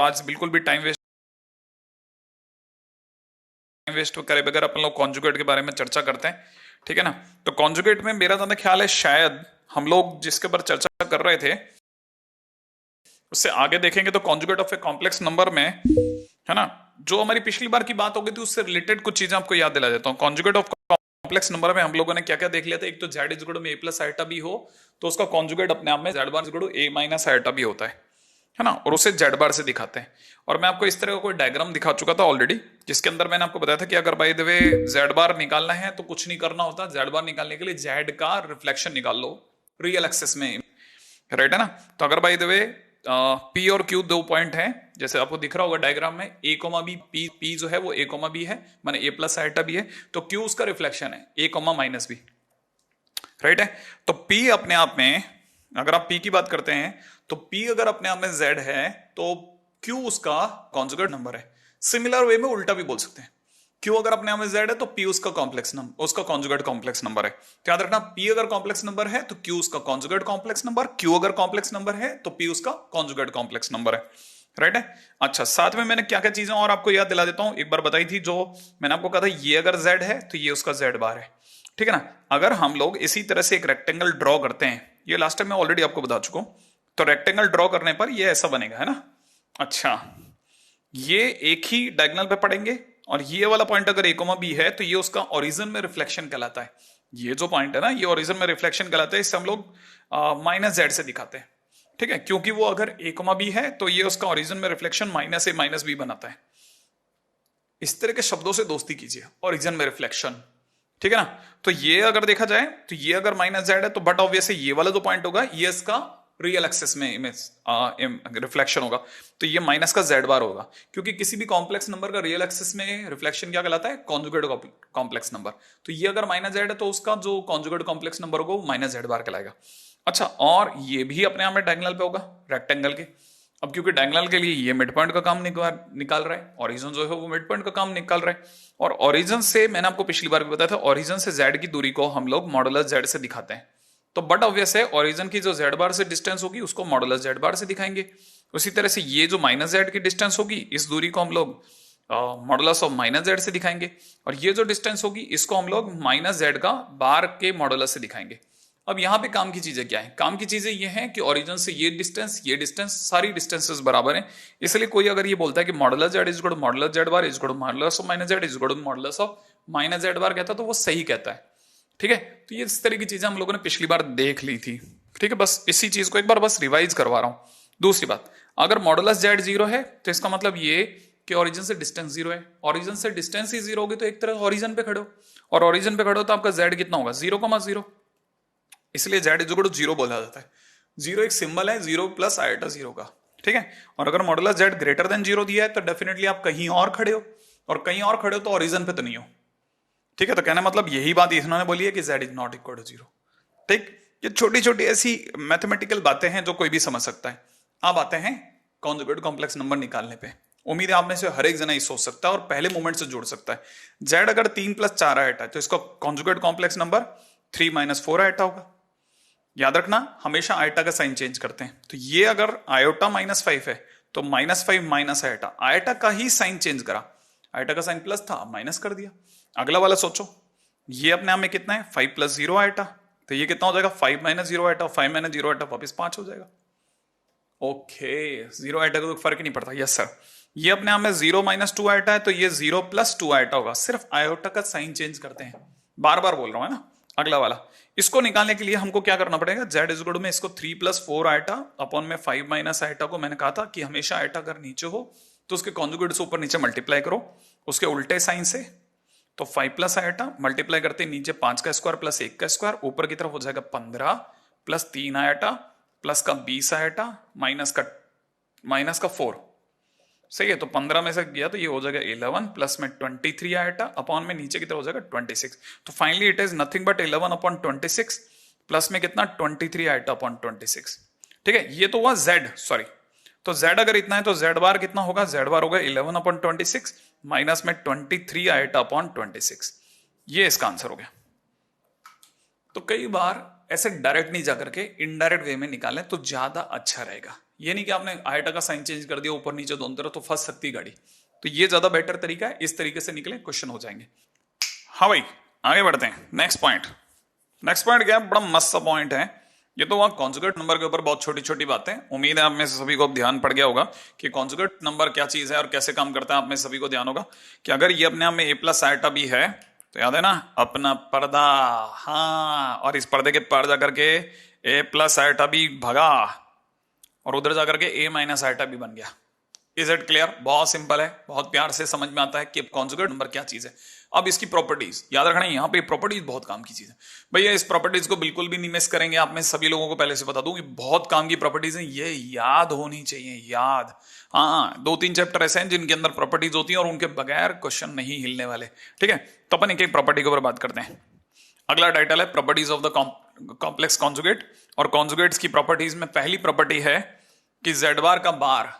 आज बिल्कुल भी टाइम वेस्ट करे बगैर अपन लोग कॉन्जुगेट के बारे में चर्चा करते हैं, ठीक है ना। तो कॉन्जुगेट में मेरा ज्यादा ख्याल है शायद हम लोग जिसके ऊपर चर्चा कर रहे थे उससे आगे देखेंगे तो conjugate of a complex number में, है ना, जो हमारी पिछली बार की बात हो गई थी उससे रिलेटेड कुछ चीजें आपको याद दिला देता हूँ। कॉन्जुगेट ऑफ कॉम्प्लेक्स नंबर में हम लोगों ने क्या क्या देख लिया था। एक तो Z is equal to A plus iota B हो तो उसका कॉन्जुगेट अपने आप में Z bar is equal to A minus iota B होता है ना, और उसे जेड बार से दिखाते हैं। और मैं आपको इस तरह का कोई डायग्राम दिखा चुका था ऑलरेडी, जिसके अंदर मैंने आपको बताया था कि अगर बाय द वे जेड बार निकालना है तो कुछ नहीं करना होता। जेड बार निकालने के लिए जेड का रिफ्लेक्शन निकाल लो रियल एक्सेस में, राइट है ना। तो अगर बाय द वे पी और क्यू दो पॉइंट हैं, जैसे आपको दिख रहा होगा डायग्राम में, ए कोमा बी, पी जो है वो ए कोमा बी है, माने ए प्लस आइटा बी है, तो क्यू उसका रिफ्लेक्शन है ए कोमा माइनस बी, राइट है। तो पी अपने आप में, अगर आप पी की बात करते हैं तो पी अगर अपने आप में जेड है तो क्यू उसका कॉन्जुगेट नंबर है। सिमिलर वे में उल्टा भी बोल सकते हैं, क्यू अगर अपने आप में जेड है तो पी उसका कॉम्प्लेक्स नंबर, उसका कॉन्जुगेट कॉम्प्लेक्स नंबर है। तो याद रखना, पी अगर कॉम्प्लेक्स नंबर है तो क्यू उसका कॉन्जुगेट कॉम्प्लेक्स नंबर, क्यू अगर कॉम्प्लेक्स नंबर है तो पी उसका कॉन्जुगेट कॉम्प्लेक्स नंबर है, राइट है। अच्छा, साथ में मैंने क्या क्या चीजें और आपको याद दिला देता हूं, एक बार बताई थी जो मैंने आपको कहा था, ये अगर जेड है तो ये उसका जेड बार है, ठीक है ना। अगर हम लोग इसी तरह से एक रेक्टेंगल ड्रॉ करते हैं, ये लास्ट टाइम मैं ऑलरेडी आपको बता चुका हूं, तो रेक्टेंगल ड्रॉ करने पर ये ऐसा बनेगा, है ना। अच्छा, ये एक ही डायगोनल पे पड़ेंगे और ये वाला पॉइंट अगर ए कोमा बी है तो ये उसका ओरिजिन में रिफ्लेक्शन कहलाता है। ये जो पॉइंट है ना, ये ओरिजिन में रिफ्लेक्शन कहलाता है। इससे हम लोग माइनस जेड से दिखाते हैं, ठीक है, क्योंकि वो अगर ए कोमा बी है तो ये उसका ओरिजिन में रिफ्लेक्शन माइनस ए माइनस बी बनाता है। इस तरह के शब्दों से दोस्ती कीजिए, ओरिजिन में रिफ्लेक्शन, ठीक है ना। तो ये अगर देखा जाए तो ये अगर माइनस जेड है तो बट ऑब्वियसली ये वाला जो पॉइंट होगा ये इसका रियल एक्सेस में इमेज रिफ्लेक्शन होगा, तो ये माइनस का जेड बार होगा, क्योंकि किसी भी कॉम्प्लेक्स नंबर का रियल एक्सेस में रिफ्लेक्शन क्या कहलाता है, कॉन्जुगेट कॉम्प्लेक्स नंबर। तो ये अगर माइनस जेड है तो उसका जो कॉन्जुगेट कॉम्प्लेक्स नंबर होगा वो माइनस जेड बार कहलाएगा। अच्छा, और ये भी अपने आप में डायगोनल पे होगा रेक्टेंगल के। अब क्योंकि डायगोनल के लिए ये मिड पॉइंट का काम निकाल रहा है, ओरिजिन जो है वो मिड पॉइंट का काम निकाल रहा है, और ओरिजिन से मैंने आपको पिछली बार भी बताया था, ओरिजिन से जेड की दूरी को हम लोग मॉडुलस जेड से दिखाते हैं। तो बट ऑब्वियस है ओरिजिन की जो जेड बार से डिस्टेंस होगी उसको मॉडुलस जेड बार से दिखाएंगे। उसी तरह से ये जो माइनस जेड की डिस्टेंस होगी इस दूरी को हम लोग मॉडुलस ऑफ माइनस जेड से दिखाएंगे, और ये जो डिस्टेंस होगी इसको हम लोग माइनस जेड का बार के मॉडुलस से दिखाएंगे। अब यहाँ पे काम की चीजें क्या है, काम की चीजें ये हैं कि ओरिजिन से ये डिस्टेंस सारी डिस्टेंसेस बराबर हैं। इसलिए कोई अगर ये बोलता है कि modulus z is equal to modulus z bar is equal to modulus of minus Z is equal to modulus of minus Z bar कहता है तो वो सही कहता है, ठीक है। तो ये इस तरह की चीजें हम लोगों ने पिछली बार देख ली थी, ठीक है। बस इसी चीज को एक बार बस रिवाइज करवा रहा हूं। दूसरी बात, अगर मॉडुलस जेड जीरो है तो इसका मतलब ये कि ओरिजिन से डिस्टेंस जीरो है। ओरिजिन से डिस्टेंस ही जीरो होगी तो एक तरह ओरिजिन पे खड़े हो, और ओरिजिन पे खड़े हो तो आपका जेड कितना होगा, 0,0, इसलिए Z is equal to zero बोला जाता है। जीरो एक सिंबल है, जीरो प्लस आइटा जीरो का, ठीक है। और अगर modulus Z greater than zero दिया है तो डेफिनेटली आप कहीं और खड़े हो, और कहीं और खड़े हो तो ओरिजिन पे तो नहीं हो, ठीक है। तो कहना मतलब यही बात इन्होंने बोली है कि z is not equal to zero, ठीक। ये छोटी छोटी ऐसी मैथमेटिकल बातें हैं जो कोई भी समझ सकता है। अब आते हैं कॉन्जुगेट कॉम्प्लेक्स नंबर निकालने पे। उम्मीद है आप में से हर एक जना ही सोच सकता है और पहले मोमेंट से जोड़ सकता है। z अगर 3 + 4 आइटा है तो इसका कॉन्जुगेट कॉम्प्लेक्स नंबर 3 - 4 आइटा होगा। याद रखना, हमेशा आइटा का साइन चेंज करते हैं। तो ये अगर आयोटा -5 है तो -5 माइनस आइटा, आइटा का ही साइन चेंज करा, आइटा का साइन प्लस था माइनस कर दिया। अगला वाला सोचो, ये अपने आप में कितना है, 5 + 0 आइटा, तो ये कितना हो जाएगा, 5 - 0 आइटा, 5 - 0 आइटा वापिस 5 हो जाएगा। ओके, 0 आइटा का तो फर्क नहीं पड़ता, यस सर। ये अपने आप में 0 - 2 आइटा है तो ये 0 + 2 आइटा होगा, सिर्फ आयोटा का साइन चेंज करते हैं। बार बार बोल रहा हूं, है ना। अगला वाला, इसको निकालने के लिए हमको क्या करना पड़ेगा, z इज इक्वल टू में इसको 3 + 4 आइटा अपॉन में 5 माइनस आइटा को मैंने कहा था कि हमेशा आइटा अगर नीचे हो तो उसके कॉन्जुगेट से ऊपर नीचे मल्टीप्लाई करो उसके उल्टे साइन से। तो 5 + आइटा मल्टीप्लाई करते नीचे 5 का स्क्वायर प्लस 1 का स्क्वायर, ऊपर की तरफ हो जाएगा 15 + 3 आइटा प्लस का 20 आइटा माइनस का 4, सही है। तो 15 में से गया तो ये हो जाएगा 11 प्लस में 23 आइटा अपॉन में नीचे की तरफ हो जाएगा 26। तो finally it is nothing but 11/26 plus में कितना 23 आइटा अपॉन 26, ठीक है। ये तो हुआ z, सॉरी। तो z अगर इतना है तो z बार कितना होगा, z बार होगा 11/26 माइनस में 23 आइटा अपॉन 26। ये इसका आंसर हो गया। तो कई बार ऐसे डायरेक्ट नहीं जाकर के इनडायरेक्ट वे में निकालें तो ज्यादा अच्छा रहेगा। ये नहीं कि आपने आयटा का साइन चेंज कर दिया ऊपर नीचे दोनों तरफ तो फंस सकती गाड़ी। तो ये ज्यादा बेटर तरीका है, इस तरीके से निकले क्वेश्चन हो जाएंगे। हाँ भाई आगे बढ़ते हैं। नेक्स्ट पॉइंट, नेक्स्ट पॉइंट क्या है, बड़ा मस्त सा पॉइंट है ये। तो वहां कॉन्जुगेट नंबर के ऊपर बहुत छोटी छोटी बातें, उम्मीद है आप में से सभी को ध्यान पड़ गया होगा कि कॉन्जुगेट नंबर क्या चीज है और कैसे काम करता है। आप में सभी को ध्यान होगा कि अगर ये अपने आप में ए प्लस आयटा बी है तो याद है ना अपना पर्दा, हाँ, और इस पर्दे के पार जाकर के ए प्लस आयटा बी भगा और उधर जाकर के ए माइनस आयटा बी बन गया। Is it clear? बहुत सिंपल है, बहुत प्यार से समझ में आता है कि कॉन्जुगेट नंबर क्या चीज है। अब इसकी प्रॉपर्टीज याद रखना, यहाँ पे प्रॉपर्टीज बहुत काम की चीज है भैया। इस प्रॉपर्टीज को बिल्कुल भी नहीं मिस करेंगे। आप में सभी लोगों को पहले से बता दूं कि बहुत काम की प्रॉपर्टीज हैं, ये याद होनी चाहिए, याद। हाँ, 2-3 चैप्टर ऐसे हैं जिनके अंदर प्रॉपर्टीज होती हैं और उनके बगैर क्वेश्चन नहीं हिलने वाले। ठीक है, तो अपन एक एक प्रॉपर्टी के ऊपर बात करते हैं। अगला टाइटल है properties of the complex conjugate. और कॉन्जुगेट्स की प्रॉपर्टीज में पहली प्रॉपर्टी है कि जेड बार का बार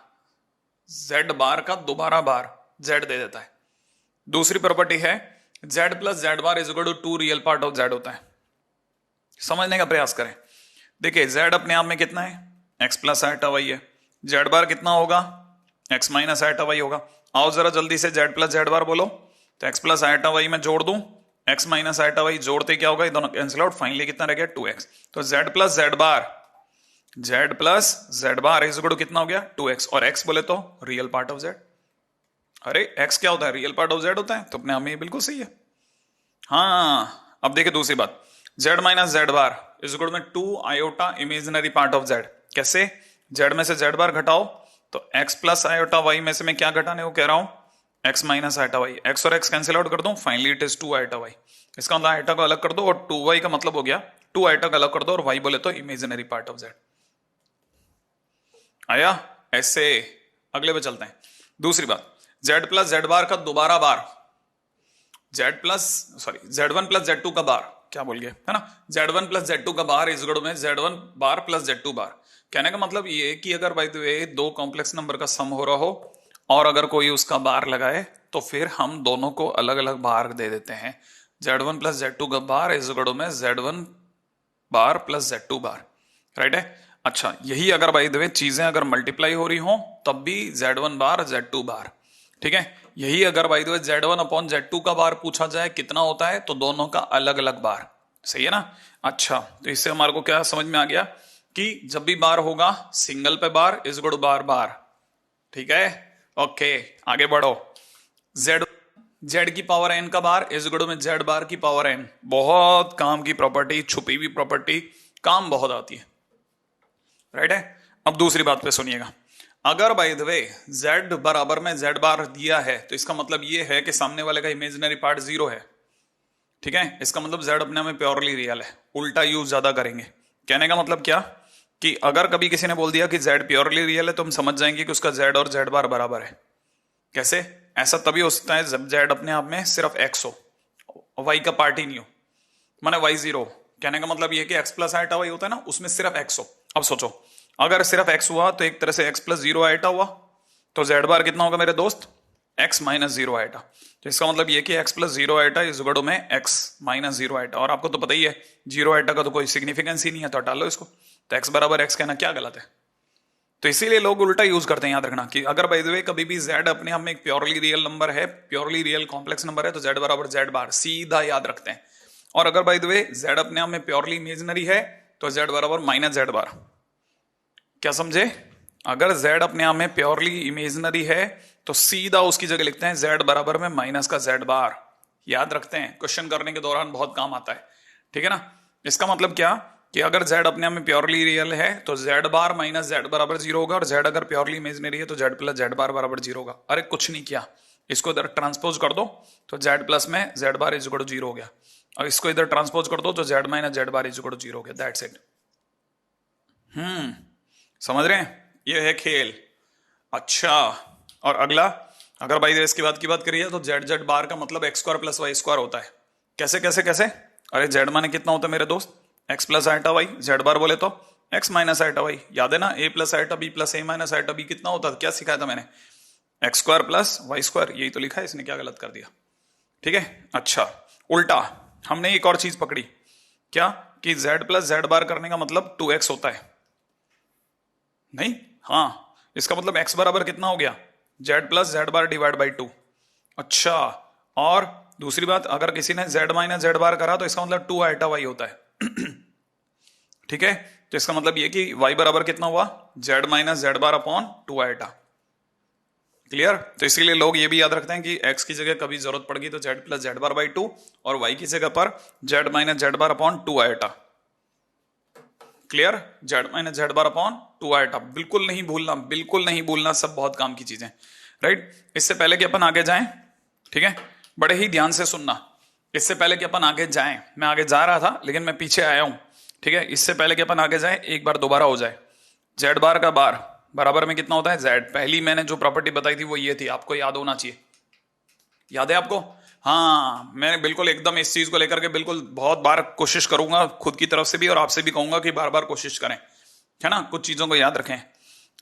जेड बार का दोबारा बार जेड दे देता है। दूसरी प्रॉपर्टी है Z plus Z bar is equal to 2 real part of Z होता है। समझने का प्रयास करें। देखिए जेड अपने आप में कितना है, एक्स प्लस आयटा वाई है। जेड बार कितना होगा, एक्स माइनस आयटा वाई होगा। आओ जरा जल्दी से जेड प्लस जेड बार बोलो। तो एक्स प्लस आयटा वाई में जोड़ दूं, एक्स माइनस आयटा वाई जोड़ते क्या होगा, ये दोनों कैंसिल आउट, फाइनली कितना रह गया 2x। तो Z plus Z bar is equal to कितना हो गया 2x, और x बोले तो रियल पार्ट ऑफ जेड। अरे x क्या होता है, रियल पार्ट ऑफ जेड होता है, तो अपने आप में ये बिल्कुल सही है। हाँ, अब देखिए दूसरी बात, z minus Z bar is equal में 2 iota imaginary part of z। कैसे, z में से z बार घटाओ तो x प्लस आयोटा y में से मैं क्या घटाने को कह रहा हूं, x minus iota y। x और x कैंसिल आउट कर दो, finally it is 2 iota y। इसका मतलब आयोटा को अलग कर दो और 2y का मतलब हो गया 2 आयोटा को अलग कर दो और y बोले तो इमेजिनरी पार्ट ऑफ z। आया ऐसे। अगले पे चलते हैं। दूसरी बात, z प्लस जेड बार का दोबारा बार, z1 प्लस z2 का बार, क्या बोल गया है ना, z1 प्लस z2 का बार इज इक्वल में z1 बार प्लस z2 बार। कहने का मतलब ये कि अगर बाय द वे दो कॉम्प्लेक्स नंबर का सम हो रहा हो और अगर कोई उसका बार लगाए तो फिर हम दोनों को अलग अलग बार दे देते हैं। z1 प्लस z2 का बार इज इक्वल में z1 बार प्लस z2 बार, राइट है। अच्छा, यही अगर बाय द वे चीजें अगर मल्टीप्लाई हो रही हो तब भी z1 बार z2 बार, ठीक है। यही अगर by the way z1 upon z2 का बार पूछा जाए कितना होता है, तो दोनों का अलग अलग बार, सही है ना। अच्छा, तो इससे हमारे को क्या समझ में आ गया कि जब भी बार होगा सिंगल पे बार इज इक्वल टू बार बार, ठीक है। ओके, आगे बढ़ो। z की पावर n का बार इज इक्वल टू में z बार की पावर n। बहुत काम की प्रॉपर्टी, छुपी हुई प्रॉपर्टी, काम बहुत आती है, राइट है। अब दूसरी बात पे सुनिएगा, अगर बाय द वे z बराबर में z बार दिया है तो इसका मतलब ये है कि सामने वाले का इमेजिनरी पार्ट 0 है, ठीक है। इसका मतलब z अपने में प्योरली रियल है। उल्टा यूज ज्यादा करेंगे। कहने का मतलब क्या कि अगर कभी किसी ने बोल दिया कि z प्योरली रियल है तो हम समझ जाएंगे कि उसका z और z बार बराबर है। कैसे, ऐसा तभी हो सकता है जब z अपने आप में सिर्फ x हो, y का पार्ट ही नहीं हो, माने y 0। कहने का मतलब ये कि x प्लस आयटा y होता है ना, उसमें सिर्फ x हो। अब सोचो, अगर सिर्फ x हुआ तो एक तरह से x प्लस 0 आयटा हुआ, तो z बार कितना होगा मेरे दोस्त, x माइनस 0 आयटा। तो इसका मतलब ये कि x plus 0 iota is equal to में x माइनस 0 आयटा। और आपको तो पता ही है 0 आयटा का तो कोई सिग्निफिकेंस ही नहीं है, तो हटा लो इसको। तो x बराबर x कहना क्या गलत है। तो इसीलिए लोग उल्टा यूज करते हैं। याद रखना कि अगर बाय द वे कभी भी z अपने आप में एक प्योरली रियल नंबर है, प्योरली रियल कॉम्प्लेक्स नंबर है, तो z बराबर z बार सीधा याद रखते हैं। और अगर बाय द वे z अपने आप में प्योरली इमेजिनरी है तो z बराबर माइनस z बार। क्या समझे, अगर z अपने आप में प्योरली इमेजिनरी है तो सीधा उसकी जगह लिखते हैं z बराबर में माइनस का z बार। याद रखते हैं, क्वेश्चन करने के दौरान बहुत काम आता है, ठीक है ना। इसका मतलब क्या कि अगर z अपने आप में प्योरली रियल है तो z बार माइनस z बराबर 0 होगा, और z अगर प्योरली इमेजिनरी है तो z प्लस z बार बराबर 0 होगा। अरे कुछ नहीं किया, इसको इधर ट्रांसपोज कर दो तो z प्लस में z bar is equal to 0 हो गया, और इसको इधर ट्रांसपोज कर दो तो z minus z bar is equal to 0 हो गया। That's it. समझ रहे हैं, ये है खेल। अच्छा, और अगला, अगर बाई देश की बात करिए तो z बार का मतलब x square plus Y square होता है। कैसे कैसे कैसे, अरे z माने कितना होता है मेरे दोस्त, x plus iota Y, z bar बोले तो x माइनस आयटा वाई। याद है ना, a plus iota b plus a minus iota b कितना होता है, क्या सिखाया था मैंने, x square plus Y square. यही तो लिखा है, इसने क्या गलत कर दिया, ठीक है। अच्छा, उल्टा हमने एक और चीज पकड़ी, क्या कि z प्लस z बार करने का मतलब 2x होता है। नहीं, हाँ, इसका मतलब x बराबर कितना हो गया, z plus Z bar divide by 2। अच्छा, और दूसरी बात, अगर किसी ने z माइनस जेड बार करा तो इसका मतलब 2 आइटा y होता है। ठीक है, तो इसका मतलब ये कि y बराबर कितना हुआ, z minus Z bar upon 2 iota. Clear? तो इसीलिए लोग ये भी याद रखते हैं कि x की जगह कभी जरूरत पड़ेगी तो z plus Z bar by 2 और y की जगह पर z minus Z bar upon 2 iota. Clear? z minus Z bar upon 2 iota, बिल्कुल नहीं भूलना, बिल्कुल नहीं भूलना, सब बहुत काम की चीजें। राइट? इससे पहले कि अपन आगे जाएं, ठीक है, बड़े ही ध्यान से सुनना। इससे पहले कि अपन आगे जाएं, मैं आगे जा रहा था लेकिन मैं पीछे आया हूं। ठीक है, इससे पहले कि अपन आगे जाएं, एक बार दोबारा हो जाए। जेड बार का बार बराबर में कितना होता है, जेड। पहली मैंने जो प्रॉपर्टी बताई थी वो ये थी, आपको याद होना चाहिए। याद है आपको? हाँ, मैं बिल्कुल एकदम इस चीज को लेकर के बिल्कुल बहुत बार कोशिश करूंगा खुद की तरफ से भी, और आपसे भी कहूंगा कि बार बार कोशिश करें, है ना, कुछ चीजों को याद रखें।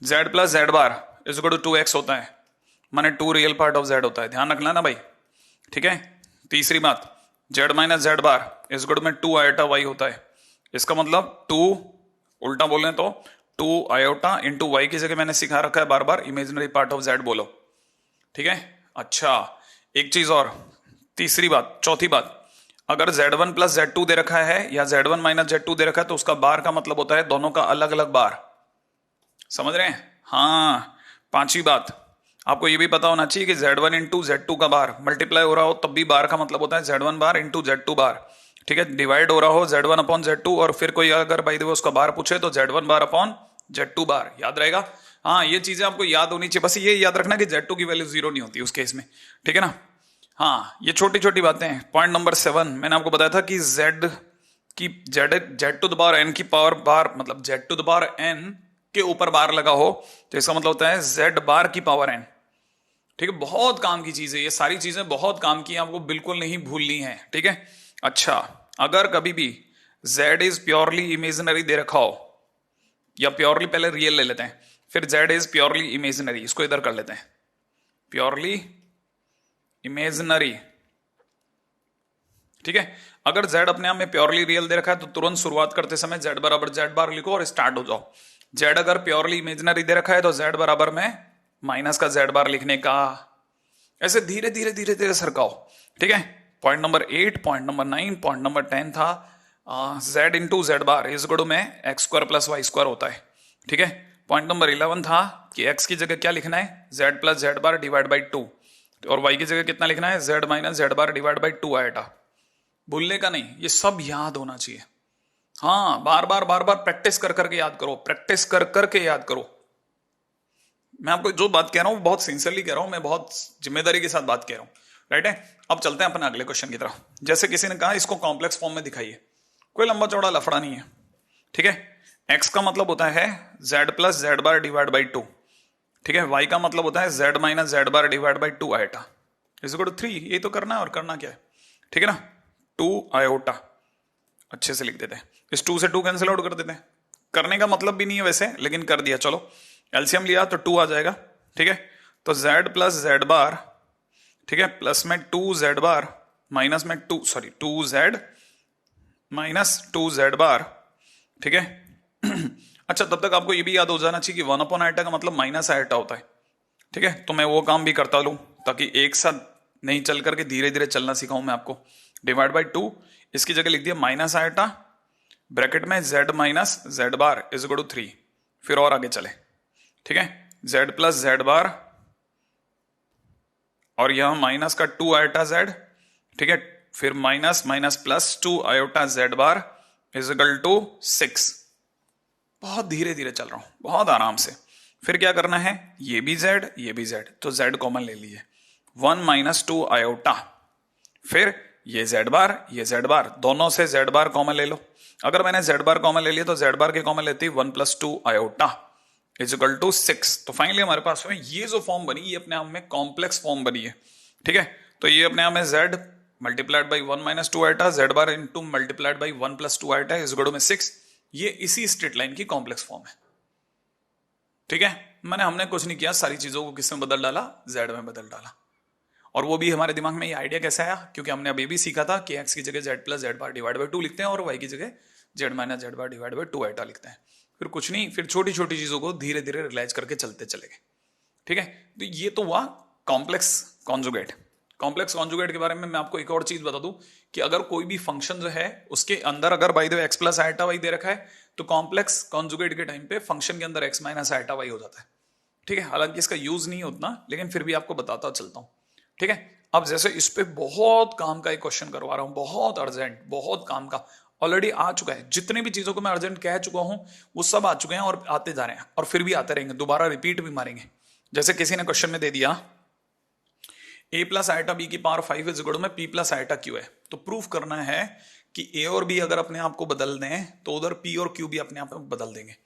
Z plus Z bar is equal to 2x होता है, माने 2 रियल पार्ट ऑफ जेड होता है, ध्यान रखना ना भाई। ठीक है, तीसरी बात, Z minus Z bar is equal में 2 आयोटा वाई होता है। इसका मतलब 2, उल्टा बोलें तो 2 आयोटा इंटू वाई की जगह मैंने सिखा रखा है बार बार इमेजिनरी पार्ट ऑफ जेड बोलो। ठीक है, अच्छा एक चीज और, तीसरी बात, चौथी बात, अगर z1 प्लस z2 दे रखा है या z1 माइनस z2 दे रखा है तो उसका बार का मतलब होता है दोनों का अलग अलग बार। समझ रहे हैं? हाँ, पांचवी बात, आपको ये भी पता होना चाहिए कि z1 इंटू z2 का बार मल्टीप्लाई हो रहा हो तब भी बार का मतलब होता है z1 बार इंटू z2 बार। ठीक है, डिवाइड हो रहा हो z1 अपॉन z2 और फिर कोई अगर बाई द वे उसका बार पूछे तो z1 बार अपॉन z2 बार, याद रहेगा। हाँ, ये चीजें आपको याद होनी चाहिए, बस ये याद रखना कि z2 की वैल्यू 0 नहीं होती उस केस में। ठीक है ना? हाँ, ये छोटी छोटी बातें हैं। पॉइंट नंबर 7 मैंने आपको बताया था कि z की z to the power n की पावर बार, मतलब z to the power n के ऊपर बार लगा हो तो इसका मतलब होता है z बार की पावर n। ठीक है, बहुत काम की चीज है ये, सारी चीजें बहुत काम की, आपको बिल्कुल नहीं भूलनी है। ठीक है, अच्छा अगर कभी भी z इज प्योरली इमेजिनरी दे रखा हो, या प्योरली पहले रियल ले लेते हैं, फिर z इज प्योरली इमेजिनरी, इसको इधर कर लेते हैं, प्योरली इमेजिनरी। ठीक है, अगर z अपने आप में प्योरली रियल दे रखा है तो तुरंत शुरुआत करते समय z बराबर z बार लिखो और स्टार्ट हो जाओ। z अगर प्योरली इमेजिनरी दे रखा है तो z बराबर में माइनस का z बार लिखने का, ऐसे धीरे धीरे धीरे धीरे सरकाओ। ठीक है, point number 8, point number 9, point number 10 था z into z bar is equal में x square plus Y square होता है। ठीक है, पॉइंट नंबर 11 था कि x की जगह क्या लिखना है, z plus Z bar divide by 2, और y की जगह कितना लिखना है, z minus Z bar divide by 2 आएगा। भूलने का नहीं, ये सब याद होना चाहिए। हाँ, बार बार बार बार प्रैक्टिस कर करके याद करो, प्रैक्टिस कर करके याद करो। मैं आपको जो बात कह रहा हूं बहुत सिंसियरली कह रहा हूं, मैं बहुत जिम्मेदारी के साथ बात कह रहा हूं। राइट है, अब चलते हैं अपने अगले क्वेश्चन की तरफ। जैसे किसी ने कहा इसको कॉम्प्लेक्स फॉर्म में दिखाइए, कोई लंबा चौड़ा लफड़ा नहीं है। ठीक है, x का मतलब होता है z plus Z bar divide by 2। ठीक है, y का मतलब होता है z minus Z bar divide by 2 iota is equal to 3। यही तो करना है, और करना क्या है? ठीक है ना, 2 आयोटा अच्छे से लिख देते हैं, इस 2 से 2 कैंसिल आउट कर देते हैं। करने का मतलब भी नहीं है वैसे, लेकिन कर दिया। चलो एलसीएम लिया तो 2 आ जाएगा। ठीक है, तो z प्लस जेड बार, ठीक है, प्लस में 2z बार माइनस में 2z माइनस 2z बार। ठीक है अच्छा, तब तक आपको ये भी याद हो जाना चाहिए कि 1 अपॉन आइटा का मतलब माइनस आइटा होता है। ठीक है, तो मैं वो काम भी करता लूं ताकि एक साथ नहीं चल करके धीरे धीरे चलना सिखाऊं मैं आपको। डिवाइड बाई 2, इसकी जगह लिख दिया माइनस आइटा, ब्रैकेट में z minus Z bar is equal to 3। फिर और आगे चले। ठीक है, z प्लस जेड बार और यह माइनस का 2 आयोटा z। ठीक है, फिर minus minus plus 2 iota z bar is equal to 6। बहुत धीरे धीरे चल रहा हूं, बहुत आराम से। फिर क्या करना है, ये भी z ये भी z, तो z कॉमन ले लीजिए, 1 माइनस 2 आयोटा, फिर ये z बार ये z बार, दोनों से z बार कॉमन ले लो। अगर मैंने z बार कॉमन ले लिया तो z बार के कॉमन लेती 1 plus 2 iota is equal to 6। तो फाइनली हमारे पास में ये जो फॉर्म बनी, ये अपने आप में कॉम्प्लेक्स फॉर्म बनी है। ठीक है, तो ये अपने आप में z multiplied by 1 minus 2 iota, z bar into multiplied by 1 plus 2 iota is equal to 6। ये इसी स्ट्रेट लाइन की कॉम्प्लेक्स फॉर्म है। ठीक है, हमने कुछ नहीं किया, सारी चीजों को किस में बदल डाला, z में बदल डाला। और वो भी हमारे दिमाग में ये आइडिया कैसे आया, क्योंकि हमने अभी भी सीखा था कि x की जगह z plus Z bar divide by 2 लिखते हैं और y की जगह z minus Z bar divide by 2 iota लिखते हैं। फिर कुछ नहीं, फिर छोटी छोटी चीजों को धीरे धीरे रियलाइज करके चलते चले गए। ठीक है, तो ये तो हुआ कॉम्प्लेक्स कॉन्जुगेट। कॉम्प्लेक्स कॉन्जुगेट के बारे में मैं आपको एक और चीज बता दूं कि अगर कोई भी फंक्शन जो है उसके अंदर अगर by the way X plus iota Y दे रखा है तो कॉम्प्लेक्स कॉन्जुगेट के टाइम पे फंक्शन के अंदर एक्स माइनस आइटा वाई हो जाता है। ठीक है, हालांकि इसका यूज नहीं उतना, लेकिन फिर भी आपको बताता चलता हूं। ठीक है, अब जैसे इस पे बहुत काम का एक क्वेश्चन करवा रहा हूं, बहुत अर्जेंट, बहुत काम का, ऑलरेडी आ चुका है। जितनी भी चीजों को मैं अर्जेंट कह चुका हूं वो सब आ चुके हैं और आते जा रहे हैं और फिर भी आते रहेंगे, दोबारा रिपीट भी मारेंगे। जैसे किसी ने क्वेश्चन में दे दिया a प्लस आइटा बी की पावर 5 इज इक्वल में p प्लस आइटा क्यू है, तो प्रूफ करना है कि a और b अगर अपने आप को बदल दें तो उधर p और q भी अपने आप में बदल देंगे।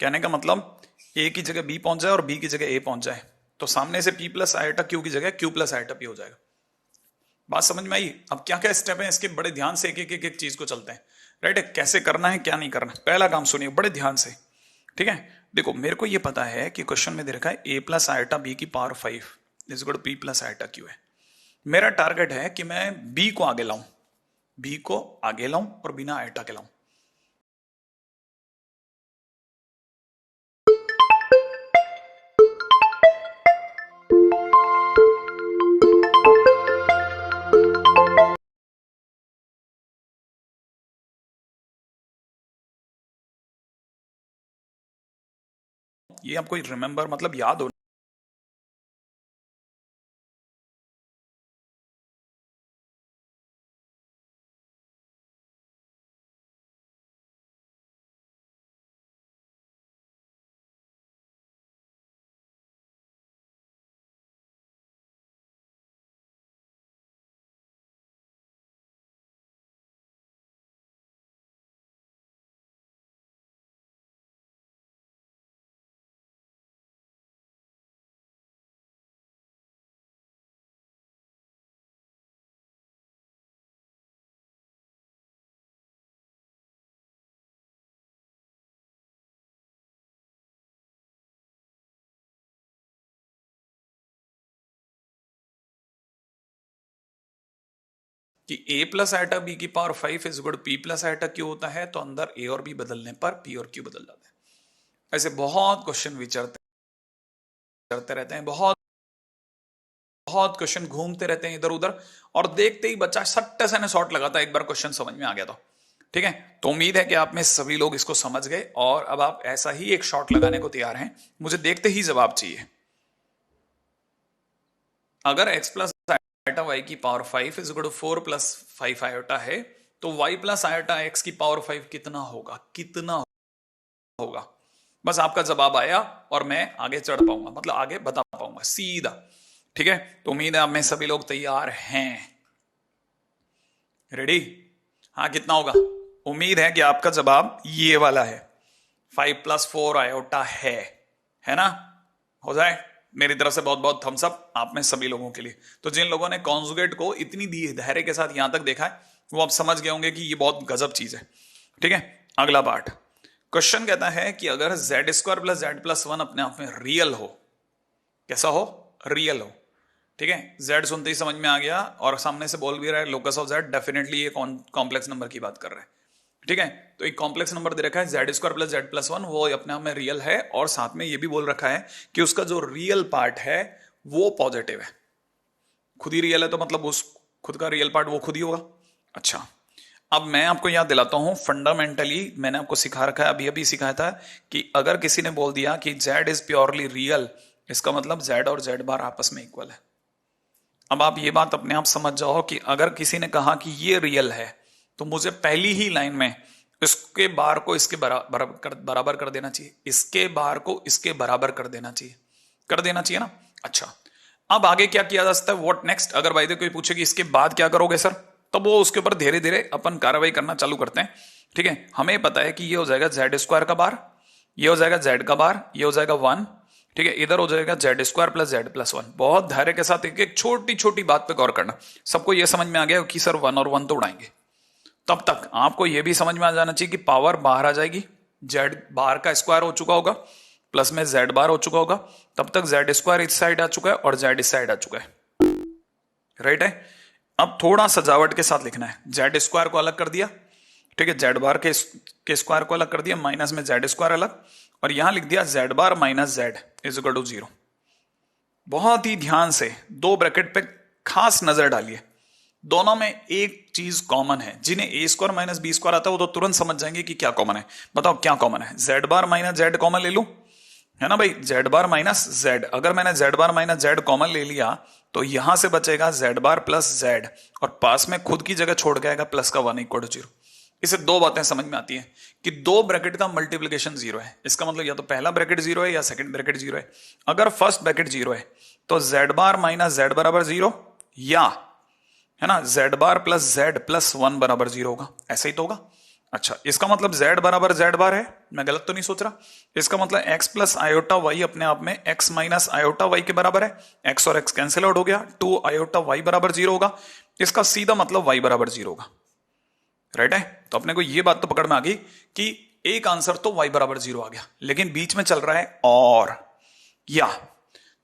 कहने का मतलब a की जगह b पहुंच जाए और b की जगह a पहुंच जाए, तो सामने से p प्लस आइटा q की जगह q प्लस आइटा p हो जाएगा। बात समझ में आई? अब क्या क्या स्टेप है इसके, बड़े ध्यान से एक चीज को चलते हैं। राइट है, कैसे करना है क्या नहीं करना, पहला काम सुनिए बड़े ध्यान से। ठीक है, देखो मेरे को ये पता है कि क्वेश्चन में दे रखा है a प्लस आइटा बी की power 5 is equal to p plus iota q है। मेरा टारगेट है कि मैं b को आगे लाऊं, b को आगे लाऊं और बिना आइटा के लाऊं। ये आपको रिमेंबर मतलब याद हो। कि a प्लस आइटा बी की power 5 is equal to p plus iota Q होता है, तो अंदर a और b बदलने पर p और q बदल जाते हैं। ऐसे बहुत क्वेश्चन विचरते रहते हैं, बहुत बहुत क्वेश्चन घूमते रहते हैं इधर उधर, और देखते ही बच्चा सट्टे से शॉट लगाता है, एक बार क्वेश्चन समझ में आ गया तो। ठीक है, तो उम्मीद है कि आप में सभी लोग इसको समझ गए और अब आप ऐसा ही एक शॉट लगाने को तैयार हैं। मुझे देखते ही जवाब चाहिए। अगर x प्लस आइटा वाई की power 5 is equal to 4 plus 5 iota है, तो y प्लस आयोटा x की पावर 5 कितना होगा, कितना होगा? बस आपका जवाब आया और मैं आगे चढ़ पाऊंगा, मतलब आगे बता पाऊंगा सीधा। ठीक है, तो उम्मीद है आप में सभी लोग तैयार हैं, रेडी? हाँ, कितना होगा? उम्मीद है कि आपका जवाब ये वाला है, 5 प्लस 4 आयोटा है ना? हो जाए मेरी तरफ से बहुत बहुत थम्स अप आप में सभी लोगों के लिए। तो जिन लोगों ने कॉन्जुगेट को इतनी धैर्य के साथ यहां तक देखा है वो आप समझ गए होंगे कि ये बहुत गजब चीज है। ठीक है, अगला पार्ट क्वेश्चन कहता है कि अगर Z square plus Z plus 1 अपने आप में रियल हो, कैसा हो? रियल हो। ठीक है, जेड सुनते ही समझ में आ गया और सामने से बोल भी रहा है लोकस ऑफ जेड, डेफिनेटली ये कॉम्प्लेक्स नंबर की बात कर रहा है। ठीक है, तो एक कॉम्प्लेक्स नंबर दे रखा है Z square plus Z plus 1, वो अपने आप में रियल है और साथ में ये भी बोल रखा है कि उसका जो रियल पार्ट है वो पॉजिटिव है। खुद ही रियल है तो मतलब उस खुद का रियल पार्ट वो खुद ही होगा। अच्छा, अब मैं आपको याद दिलाता हूं, फंडामेंटली मैंने आपको सिखा रखा है, अभी अभी सिखाया था कि अगर किसी ने बोल दिया कि जेड इज प्योरली रियल, इसका मतलब जेड और जेड बार आपस में इक्वल है। अब आप ये बात अपने आप समझ जाओ कि अगर किसी ने कहा कि ये रियल है तो मुझे पहली ही लाइन में इसके बार को इसके बराबर कर देना चाहिए, इसके बार को इसके बराबर कर देना चाहिए ना। अच्छा, अब आगे क्या किया जा सकता है, व्हाट नेक्स्ट? अगर भाई कोई पूछे कि इसके बाद क्या करोगे सर, तब वो उसके ऊपर धीरे धीरे अपन कार्रवाई करना चालू करते हैं। ठीक है, हमें पता है कि ये हो जाएगा जेड स्क्वायर का बार, ये हो जाएगा जेड का बार, ये हो जाएगा 1। ठीक है, इधर हो जाएगा Z square plus Z plus 1। बहुत धैर्य के साथ एक एक छोटी छोटी बात पे गौर करना। सबको यह समझ में आ गया कि सर 1 और 1 तो उड़ाएंगे, तब तक आपको यह भी समझ में आ जाना चाहिए कि पावर बाहर आ जाएगी, जेड बार का स्क्वायर हो चुका होगा प्लस में जेड बार हो चुका होगा, तब तक जेड स्क्वायर इस साइड आ चुका है और जेड इस साइड आ चुका है। राइट है, अब थोड़ा सजावट के साथ लिखना है, जेड स्क्वायर को अलग कर दिया। ठीक है, जेड बार के स्क्वायर को अलग कर दिया, माइनस में जेड स्क्वायर अलग, और यहां लिख दिया Z bar minus Z is equal to 0। बहुत ही ध्यान से दो ब्रैकेट पे खास नजर डालिए, दोनों में एक चीज कॉमन है। जिन्हें ए स्क्वायर माइनस बी स्क्वायर आता है वो तो तुरंत समझ जाएंगे कि क्या कॉमन है। बताओ क्या कॉमन है? Z bar minus Z common ले लूं, है ना भाई, जेड बार माइनस जेड। अगर मैंने Z bar minus Z common ले लिया तो यहां से बचेगा जेड बार प्लस जेड, और पास में खुद की जगह छोड़ के आएगा प्लस का 1 इक्वल टू 0। इससे दो बातें समझ में आती हैं कि दो ब्रैकेट का मल्टीप्लिकेशन 0 है, इसका मतलब या तो पहला ब्रैकेट 0 है या सेकंड ब्रैकेट 0 है। अगर फर्स्ट ब्रैकेट 0 है तो जेड बार माइनस जेड बराबर 0, या है ना जेड बार प्लस जेड प्लस 1 बराबर 0 होगा, ऐसा ही तो होगा। अच्छा, इसका मतलब z बराबर z बार है, मैं गलत तो नहीं सोच रहा? इसका मतलब x प्लस आयोटा वाई अपने आप में x माइनस आयोटा वाई के बराबर है, x और x कैंसिल आउट हो गया, 2 आयोटा वाई बराबर 0 होगा। इसका सीधा मतलब y बराबर 0 होगा, राइट है। तो अपने को ये बात तो पकड़ में आ गई कि एक आंसर तो y बराबर 0 आ गया, लेकिन बीच में चल रहा है और, या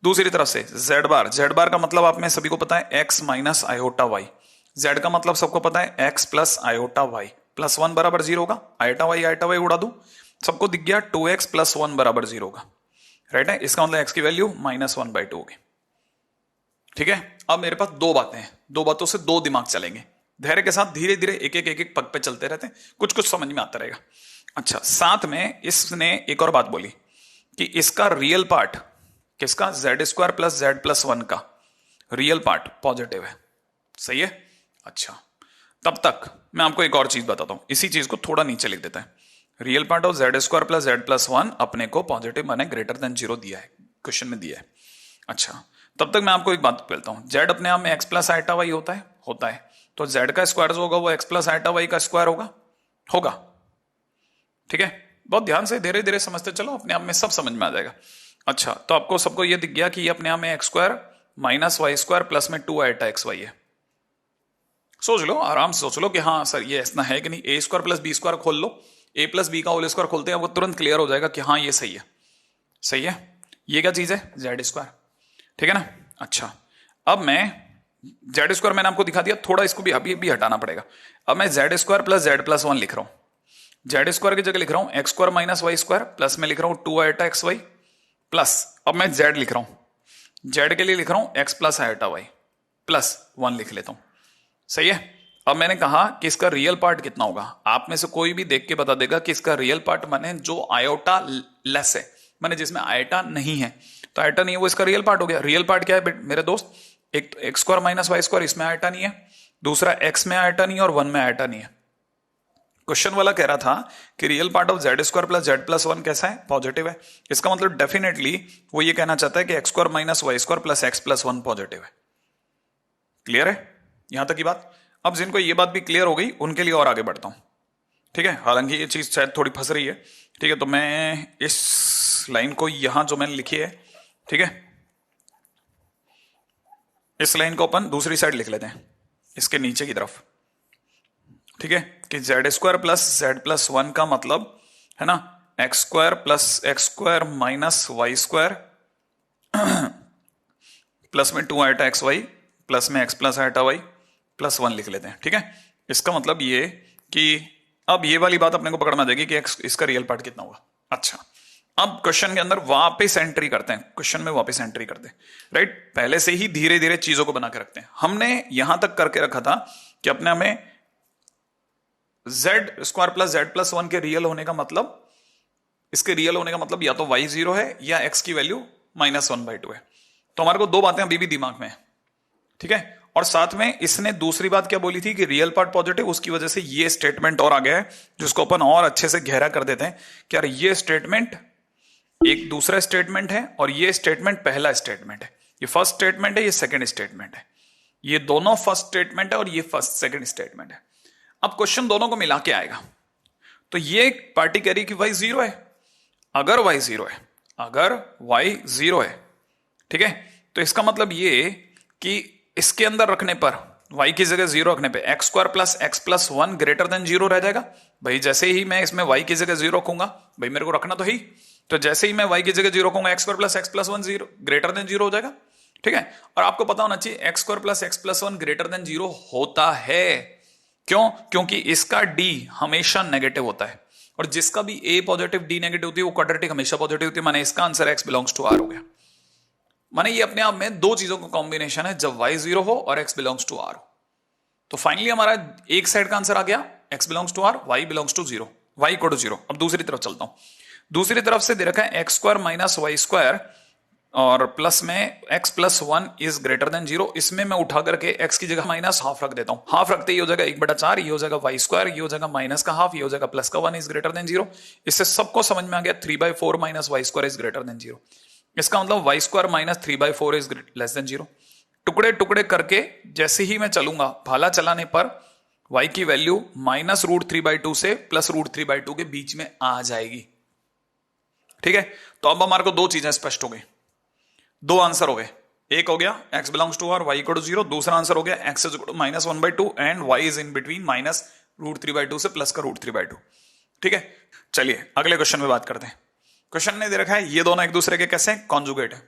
दूसरी तरफ से z बार का मतलब आप में सभी को पता है x minus iota Y, z का मतलब सबको पता है x plus iota Y plus 1 बराबर 0 होगा। आयटा वाई उड़ा दूं, सबको दिख गया 2x प्लस 1 बराबर 0 होगा, राइट है। इसका मतलब x की वैल्यू -1/2 होगी, ठीक है। अब मेरे पास दो बातें हैं, दो बातों से दो दिमाग चलेंगे, धैर्य के साथ धीरे धीरे एक एक पग पे चलते रहते हैं, कुछ कुछ समझ में आता रहेगा। अच्छा, साथ में इसने एक और बात बोली कि इसका रियल पार्ट किसका, Z square plus Z plus 1 का रियल पार्ट पॉजिटिव है, सही है। अच्छा, तब तक मैं आपको एक और चीज बताता हूं, इसी चीज को थोड़ा नीचे लिख देता है। Real part of Z square plus Z plus 1 अपने को पॉजिटिव माने ग्रेटर देन 0 दिया है, क्वेश्चन में दिया है। अच्छा, तब तक मैं आपको एक बात बोलता हूं, जेड अपने आप में एक्स प्लस आइटा वाई होता है, तो जेड का स्क्वायर जो होगा वो एक्स प्लस आइटा वाई का स्क्वायर होगा, ठीक है। बहुत ध्यान से धीरे धीरे समझते चलो, अपने आप में सब समझ में आ जाएगा। अच्छा, तो आपको सबको ये दिख गया कि ये अपने आप में x square minus Y square plus में 2 आइटा एक्स वाई है। सोच लो, आराम से सोच लो कि हाँ सर ये ऐसा है कि नहीं। ए स्क्वायर प्लस बी स्क्वायर खोल लो, ए प्लस बी का होल स्क्वायर खोलते हैं, वो तुरंत क्लियर हो जाएगा कि हाँ ये सही है, सही है। ये क्या चीज है? जेड स्क्वायर, ठीक है ना। अच्छा, अब मैं जेड स्क्वायर मैंने आपको दिखा दिया, थोड़ा इसको भी अभी भी हटाना पड़ेगा। अब मैं Z square plus Z plus 1 लिख रहा हूं, जेड स्क्वायर की जगह लिख रहा हूं X square minus Y square plus में लिख रहा हूं 2 आइटा एक्स वाई प्लस, अब मैं जेड लिख रहा हूं, जेड के लिए लिख रहा हूं X plus iota Y plus 1 लिख लेता हूं, सही है। अब मैंने कहा कि इसका रियल पार्ट कितना होगा, आप में से कोई भी देख के बता देगा कि इसका रियल पार्ट माने जो आयोटा लेस है, माने जिसमें आयोटा नहीं है, तो आयोटा नहीं है वो इसका रियल पार्ट हो गया। रियल पार्ट क्या है मेरे दोस्त? एक तो x square minus Y square, इसमें आयोटा नहीं है, दूसरा एक्स में आयोटा नहीं है और 1 में आयोटा नहीं है। क्वेश्चन वाला कह रहा था कि real part of Z square plus Z plus 1 कैसा है? पॉजिटिव है। इसका मतलब डेफिनेटली वो ये कहना चाहता है कि X square minus Y square plus X plus 1 positive है। क्लियर है यहां तक की बात? अब जिनको ये बात भी क्लियर हो गई उनके लिए और आगे बढ़ता हूं, ठीक है। हालांकि ये चीज शायद थोड़ी फंस रही है, ठीक है, तो मैं इस लाइन को यहां जो मैंने लिखी है, ठीक है, इस लाइन को अपन दूसरी साइड लिख लेते हैं, इसके नीचे की तरफ, ठीक है, कि जेड स्क्वायर प्लस 1 का मतलब है ना X square plus X square minus Y square plus में 2 आइटा एक्स वाई प्लस में X plus iota Y plus 1 लिख लेते हैं, ठीक है। इसका मतलब ये कि अब ये वाली बात अपने को पकड़ में आ जाएगी कि इसका रियल पार्ट कितना होगा। अच्छा, अब क्वेश्चन के अंदर वापस एंट्री करते हैं, क्वेश्चन में वापस एंट्री करते हैं, राइट। पहले से ही धीरे धीरे चीजों को बना के रखते हैं। हमने यहां तक करके रखा था कि अपने हमें Z square plus Z plus 1 के रियल होने का मतलब, इसके रियल होने का मतलब या तो y 0 है या x की वैल्यू -1/2 है। तो हमारे को दो बातें अभी भी दिमाग में है, ठीक है। और साथ में इसने दूसरी बात क्या बोली थी कि रियल पार्ट पॉजिटिव, उसकी वजह से ये स्टेटमेंट और आ गया है जिसको अपन और अच्छे से गहरा कर देते हैं कि यार ये स्टेटमेंट एक दूसरा स्टेटमेंट है और ये स्टेटमेंट पहला स्टेटमेंट है, ये फर्स्ट स्टेटमेंट है, ये सेकंड स्टेटमेंट है, ये दोनों फर्स्ट स्टेटमेंट है और ये फर्स्ट सेकंड स्टेटमेंट है। अब क्वेश्चन दोनों को मिला के आएगा, तो ये पार्टी कह रही कि y 0 है, अगर y 0 है, अगर y 0 है, ठीक है, तो इसका मतलब ये कि इसके अंदर रखने पर y की जगह 0 रखने पे x square plus X plus 1 greater than 0 रह जाएगा। भाई जैसे ही मैं इसमें y की जगह 0 रखूंगा, भाई मेरे को रखना तो ही, तो जैसे ही मैं y की जगह 0 रखूंगा x square plus X plus 1 0 greater than 0 हो जाएगा, ठीक है। और आपको पता होना चाहिए x square plus X plus 1 greater than 0 होता है, क्यों? क्योंकि इसका डी हमेशा नेगेटिव होता है, और जिसका भी ए पॉजिटिव डी नेगेटिव होती है वो क्वाड्रेटिक हमेशा पॉजिटिव होती है। माने इसका answer X belongs to R हो गया। माने ये अपने आप में दो चीजों का कॉम्बिनेशन है, जब y 0 हो और x बिलोंग्स टू r हो। तो फाइनली हमारा एक साइड का आंसर आ गया x belongs to r, y belongs to 0, y equal to 0। अब दूसरी तरफ चलता हूं। दूसरी तरफ से दे रखा है X square minus Y square और प्लस में x plus 1 is greater than 0। इसमें मैं उठा करके x की जगह माइनस हाफ रख देता हूं। हाफ रखते ही हो जाएगा 1/4, ये हो जाएगा वाई स्क्वायर, ये हो जाएगा माइनस का हाफ, ये हो जाएगा प्लस का 1 इज ग्रेटर देन 0। इससे सबको समझ में आ गया 3/4 minus Y square is greater than 0। इसका मतलब Y square minus 3/4 is less than 0। टुकड़े टुकड़े करके जैसे ही मैं चलूंगा, भाला चलाने पर y की वैल्यू माइनस √3/2 से प्लस √3/2 के बीच में आ जाएगी। ठीक है, तो अब हमारे को दो चीजें स्पष्ट हो गई, दो आंसर हो गए। एक हो गया x belongs to r, y equal to 0। दूसरा आंसर हो गया x is equal to minus 1/2 and y is in between minus √3/2 से प्लस का √3/2। ठीक है, चलिए अगले क्वेश्चन में बात करते हैं। क्वेश्चन ने दे रखा है ये दोनों एक दूसरे के कैसे कॉन्जुगेट है।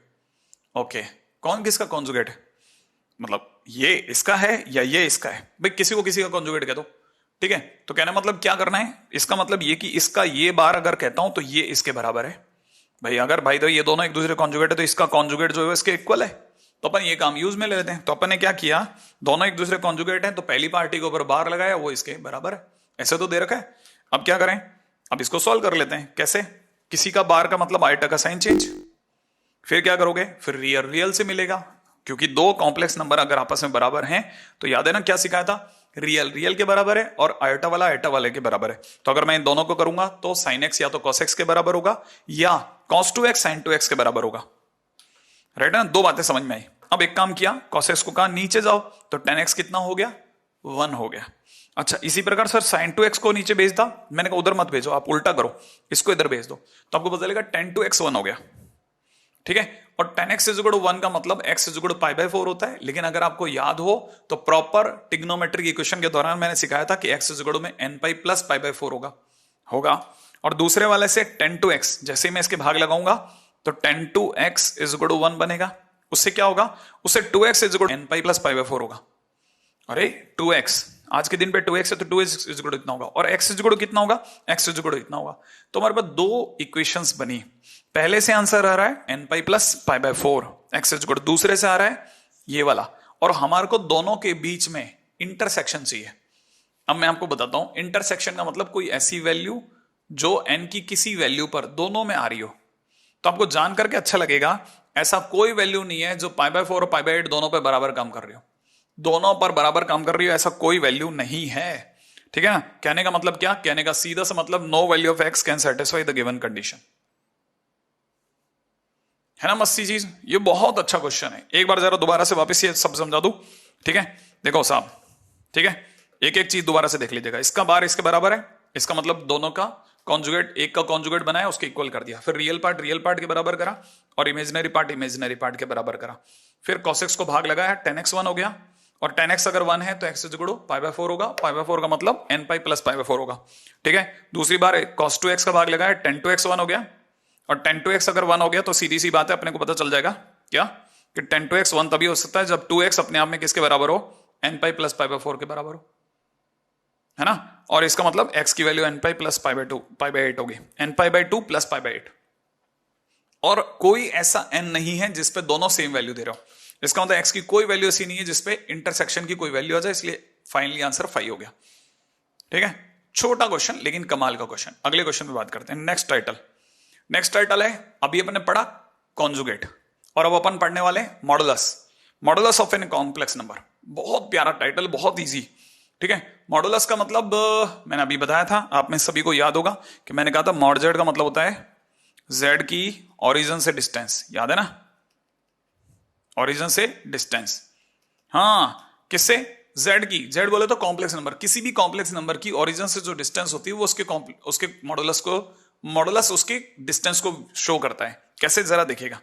ओके, कौन किसका कॉन्जुगेट है? मतलब ये इसका है या ये इसका है? भाई किसी को किसी का कॉन्जुगेट कह दो। ठीक है, तो कहना मतलब क्या करना है, इसका मतलब ये कि इसका ये बार अगर कहता हूं तो ये इसके बराबर है। भाई अगर भाई तो ये दोनों एक दूसरे कॉन्जुगेट है तो इसका कॉन्जुगेट जो है इसके इक्वल है। तो अपन ये काम यूज में ले लेते हैं। तो अपन ने क्या किया, दोनों एक दूसरे कॉन्जुगेट हैं तो पहली पार्टी के ऊपर बार लगाया, वो इसके बराबर है। ऐसे तो दे रखा है। अब क्या करें, अब इसको सॉल्व कर लेते हैं। कैसे? किसी का बार का मतलब आइटा का साइन चेंज, फिर क्या करोगे, फिर रियल रियल से मिलेगा, क्योंकि दो कॉम्प्लेक्स नंबर अगर आपस में बराबर हैं तो याद है ना क्या सिखाया था, रियल रियल के बराबर है और आइटा वाले के बराबर है। तो अगर मैं इन दोनों को करूंगा तो साइन एक्स या तो कॉस एक्स के बराबर होगा या कॉस 2x साइन 2x के बराबर होगा। राइट है ना, दो बातें समझ में आई। अब एक काम किया, कॉस एक्स को कहा नीचे जाओ तो tan x कितना हो गया, 1 हो गया। अच्छा, इसी प्रकार सर साइन 2x को नीचे भेज दा, मैंने कहा उधर मत भेजो, आप उल्टा करो, इसको इधर भेज दो, तो आपको पता चलेगा tan 2x 1 हो गया। ठीक है, और tan x is equal to 1 का मतलब x इज इक्वल टू π/4 होता है। लेकिन अगर आपको याद हो तो प्रॉपर ट्रिग्नोमेट्रिक इक्वेशन के दौरान मैंने सिखाया था कि x इज इक्वल टू में nπ प्लस π/4 होगा। और दूसरे वाले से tan 2x, जैसे ही मैं इसके भाग लगाऊंगा तो tan 2x is equal to 1 बनेगा। उससे क्या होगा, उससे 2x is equal to nπ plus π/4 होगा। अरे 2x आज के दिन पे 2x है तो 2x इज इक्वल टू इतना होगा, और x इज इक्वल टू कितना होगा, x इज इक्वल टू इतना होगा। तो हमारे पास दो इक्वेशंस बनी। पहले से आंसर आ रहा है nπ plus π/4 x is equal to, दूसरे से आ रहा है ये वाला, और हमारे को दोनों के बीच में इंटरसेक्शन चाहिए। अब मैं आपको बताता हूं, इंटरसेक्शन का मतलब कोई ऐसी वैल्यू जो n की किसी वैल्यू पर दोनों में आ रही हो। तो आपको जान करके अच्छा लगेगा, ऐसा कोई वैल्यू नहीं है जो π/4 और π/8 दोनों पर बराबर काम कर रही हो, दोनों पर बराबर काम कर रही हो, ऐसा कोई वैल्यू नहीं है। ठीक है ना, कहने का मतलब क्या, कहने का सीधा सा मतलब no value of x can satisfy the given condition. है ना मस्ती चीज, ये बहुत अच्छा क्वेश्चन है। एक बार जरा दोबारा से वापस ये सब समझा दूं। ठीक है, देखो साहब, ठीक है, एक एक चीज दोबारा से देख लीजिएगा। इसका बार इसके बराबर है, इसका मतलब दोनों का कॉन्जुगेट, एक का कॉन्जुगेट बनाया उसके इक्वल कर दिया, फिर रियल पार्ट के बराबर करा और इमेजिनरी पार्ट के बराबर करा। फिर cos x को भाग लगाया, tan x 1 हो गया, और tan x अगर 1 है तो x इज इक्वल टू π/4 होगा। π/4 का मतलब nπ प्लस π/4 होगा। ठीक है, दूसरी बार cos 2x का भाग लगाया, tan 2x 1 हो गया, और tan 2x अगर 1 हो गया तो सीधी सी बात है अपने को पता चल जाएगा क्या, कि tan 2x 1 तभी हो सकता है जब 2x अपने आप में किसके बराबर हो, nπ प्लस π/4 के बराबर हो, है ना। और इसका मतलब x की वैल्यू nπ प्लस π/8 होगी, nπ/2 प्लस π/8। और कोई ऐसा n नहीं है जिसपे दोनों सेम वैल्यू दे रहा हो। इसका मतलब x की कोई वैल्यू ऐसी नहीं है जिसपे इंटरसेक्शन की कोई वैल्यू आ जाए, इसलिए फाइनली आंसर 5 हो गया। ठीक है, छोटा क्वेश्चन लेकिन कमाल का क्वेश्चन। अगले क्वेश्चन पे बात करते हैं। नेक्स्ट टाइटल है, अभी अपने पढ़ा कॉन्जुगेट, और अब अपन पढ़ने वाले modulus of an complex number. बहुत प्यारा टाइटल, बहुत इजी। ठीक है, मॉडुलस का मतलब मैंने अभी बताया था, आप में सभी को याद होगा कि मैंने कहा था मॉड जेड का मतलब होता है जेड की ओरिजिन से डिस्टेंस, याद है ना, ओरिजिन से डिस्टेंस। हाँ, किससे, जेड की, जेड बोले तो कॉम्प्लेक्स नंबर, किसी भी कॉम्प्लेक्स नंबर की ओरिजिन से जो डिस्टेंस होती है वो उसके मॉडुलस उसके डिस्टेंस को शो करता है। कैसे, जरा देखिएगा।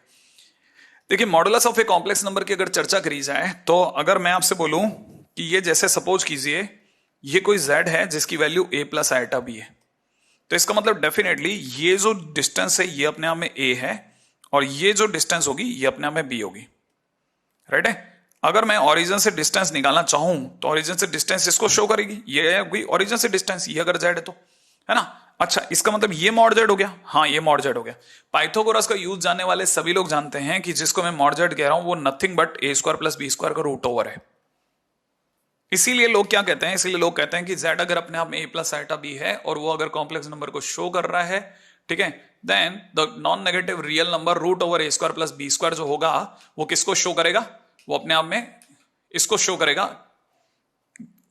देखिए, modulus of a complex number की अगर चर्चा करी जाए तो अगर मैं आपसे बोलूं कि ये जैसे सपोज कीजिए ये कोई z है जिसकी value a plus iota b है, तो इसका मतलब डेफिनेटली ये जो डिस्टेंस है ये अपने आप में a है, और ये जो डिस्टेंस होगी ये अपने आप में b होगी। राइट है। अगर मैं ओरिजिन से डिस्टेंस निकालना चाहूं तो ओरिजिन से डिस्टेंस इसको शो करेगी, ये है कोई ओरिजिन से डिस्टेंस, ये अगर जेड है तो, है ना। अच्छा, इसका मतलब ये मॉड जेड हो गया, हाँ ये मॉड जेड हो गया। पाइथागोरस का यूज जानने वाले सभी लोग जानते हैं कि जिसको मैं मॉड जेड कह रहा हूं वो nothing but A square plus B square का रूट ओवर है। इसीलिए लोग क्या कहते हैं, इसीलिए लोग कहते हैं कि जेड अगर अपने आप में ए प्लस आइटा बी है और वो अगर कॉम्प्लेक्स नंबर को शो कर रहा है, ठीक है, then the non negative real number root over A square plus B square जो होगा वो किसको शो करेगा, वो अपने आप में इसको शो करेगा,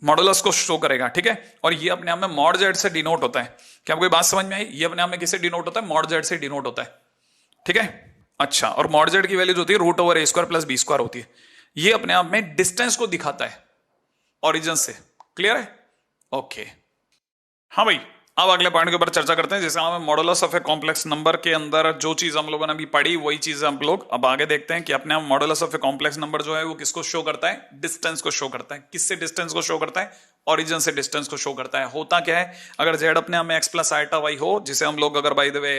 मॉडुलस को शो करेगा, ठीक है। और ये अपने आप में मॉड जेड से डिनोट होता है। क्या आपको बात समझ में आई? ये अपने आप में किससे डिनोट होता है? मॉड जेड से डिनोट होता है, ठीक है। अच्छा, और मॉड जेड की वैल्यू जो होती है root over A square plus B square होती है। ये अपने आप में डिस्टेंस को दिखाता है ओरिजिन से। क्लियर है? ओके, हाँ भाई, अब अगले पॉइंट के ऊपर चर्चा करते हैं जिसका नाम है modulus of a complex number. के अंदर जो चीज हम लोगों ने अभी पढ़ी वही चीज हम लोग अब आगे देखते हैं कि अपने modulus of a complex number जो है वो किसको शो करता है? डिस्टेंस को शो करता है। किससे डिस्टेंस को शो करता है? ओरिजिन से डिस्टेंस को शो करता है। होता क्या है, अगर जेड अपने आप में एक्स प्लस आइटा वाई हो, जिसे हम लोग अगर by the way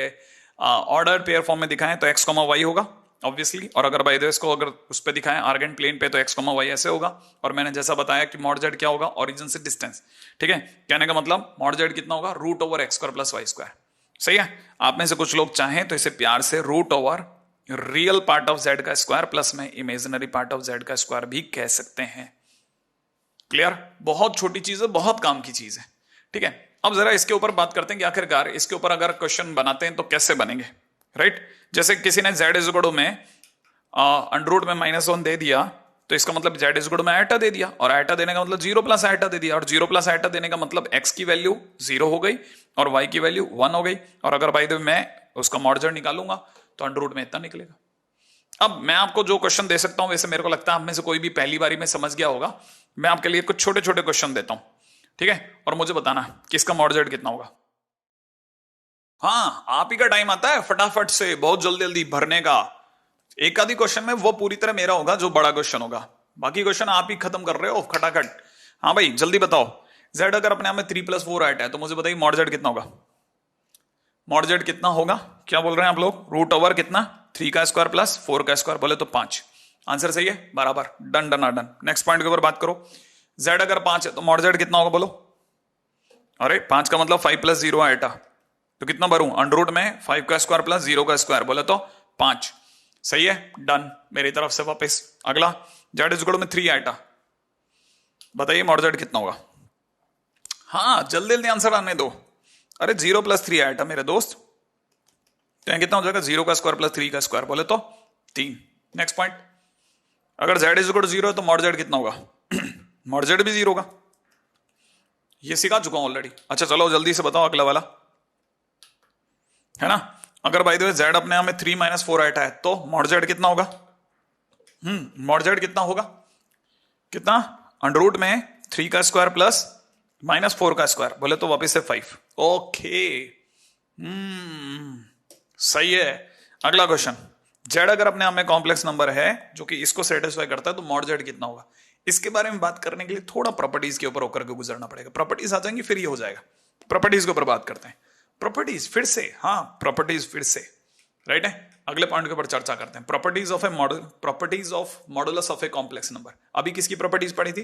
order pair form में दिखाएं तो एक्स कॉमा वाई होगा ऑब्वियसली, और अगर बाय द वे इसको अगर उस पर दिखाएं आर्गेंट प्लेन पे तो एक्स कॉमा वाई ऐसे होगा। और मैंने जैसा बताया कि मॉड जेड क्या होगा? ओरिजिन से डिस्टेंस, ठीक है। कहने का मतलब मॉड जेड कितना होगा? Root over x square plus Y square. सही है। आप में से कुछ लोग चाहें तो इसे प्यार से root over real part of Z का स्क्वायर प्लस में इमेजिनरी पार्ट ऑफ जेड का स्क्वायर भी कह सकते हैं। क्लियर? बहुत छोटी चीज है, बहुत काम की चीज है, ठीक है। अब जरा इसके ऊपर बात करते हैं कि आखिरकार इसके ऊपर अगर क्वेश्चन बनाते हैं तो कैसे बनेंगे, राइट। जैसे किसी ने जेड इज इक्वल में अंडर रूट में -1 दे दिया तो इसका मतलब जेड इज इक्वल में आइटा दे दिया, और आइटा देने का मतलब 0 प्लस आइटा दे दिया, और 0 प्लस आइटा देने का मतलब एक्स की वैल्यू 0 हो गई और वाई की वैल्यू 1 हो गई। और अगर बाय द वे मैं उसका मॉड जेड निकालूंगा तो अंडर रूट में इतना निकलेगा। अब मैं आपको जो क्वेश्चन दे सकता हूं, वैसे मेरे को लगता है आप में से कोई भी पहली बारी में समझ गया होगा। मैं आपके लिए कुछ छोटे छोटे क्वेश्चन देता हूं, ठीक है, और मुझे बताना कि इसका मॉड जेड कितना होगा। हाँ, आप ही का टाइम आता है फटाफट से बहुत जल्दी जल्दी भरने का। एक आधी क्वेश्चन में वो पूरी तरह मेरा होगा जो बड़ा क्वेश्चन होगा, बाकी क्वेश्चन आप ही खत्म कर रहे हो खटाखट। हाँ भाई जल्दी बताओ, जेड अगर अपने आप में 3 + 4 आइटा है तो मुझे बताइए मॉड जेड कितना होगा? मॉड जेड कितना होगा? क्या बोल रहे हैं आप लोग? रूट ओवर कितना? 3 का स्क्वायर प्लस 4 का स्क्वायर, बोले तो 5। आंसर सही है, बराबर, done done done. Next point के ऊपर बात करो। जेड अगर 5 है तो मॉड जेड कितना होगा बोलो? अरे 5 का मतलब 5 + 0 आइटा, तो कितना भरूं? अंडर रूट में 5 का स्क्वायर प्लस 0 का स्क्वायर, बोले तो 5। सही है, डन मेरी तरफ से वापस। अगला, जेड इज इक्वल में 3 आइटा, बताइए मॉड जेड कितना होगा? हाँ जल्दी जल्दी आंसर आने दो। अरे 0 + 3 आइटा मेरे दोस्त, तो यहाँ कितना हो जाएगा? 0 का स्क्वायर प्लस 3 का स्क्वायर, बोले तो 3। नेक्स्ट पॉइंट, अगर जेड इज इक्वल 0 है तो मॉड जेड कितना होगा? मॉड जेड भी 0 होगा, ये सिखा चुका हूं ऑलरेडी। अच्छा चलो जल्दी से बताओ अगला वाला, है ना। अगर बाय द वे जेड अपने आप में 3 - 4 आइटा है तो मॉड जेड कितना होगा? मॉड जेड कितना होगा? कितना? अंडर रूट में 3 का स्क्वायर प्लस -4 का स्क्वायर, बोले तो वापिस से 5। ओके, सही है। अगला क्वेश्चन, जेड अगर अपने आप में कॉम्प्लेक्स नंबर है जो कि इसको सेटिस्फाई करता है तो मॉड जेड कितना होगा? इसके बारे में बात करने के लिए थोड़ा प्रॉपर्टीज के ऊपर होकर के गुजरना पड़ेगा। प्रॉपर्टीज आ जाएंगी फिर ये हो जाएगा। प्रॉपर्टीज के ऊपर बात करते हैं। प्रॉपर्टीज फिर से, हाँ प्रॉपर्टीज फिर से, राइट है। अगले पॉइंट के ऊपर चर्चा करते हैं। Properties of A model, properties of modulus of a complex number. अभी किसकी प्रॉपर्टीज पढ़ी थी?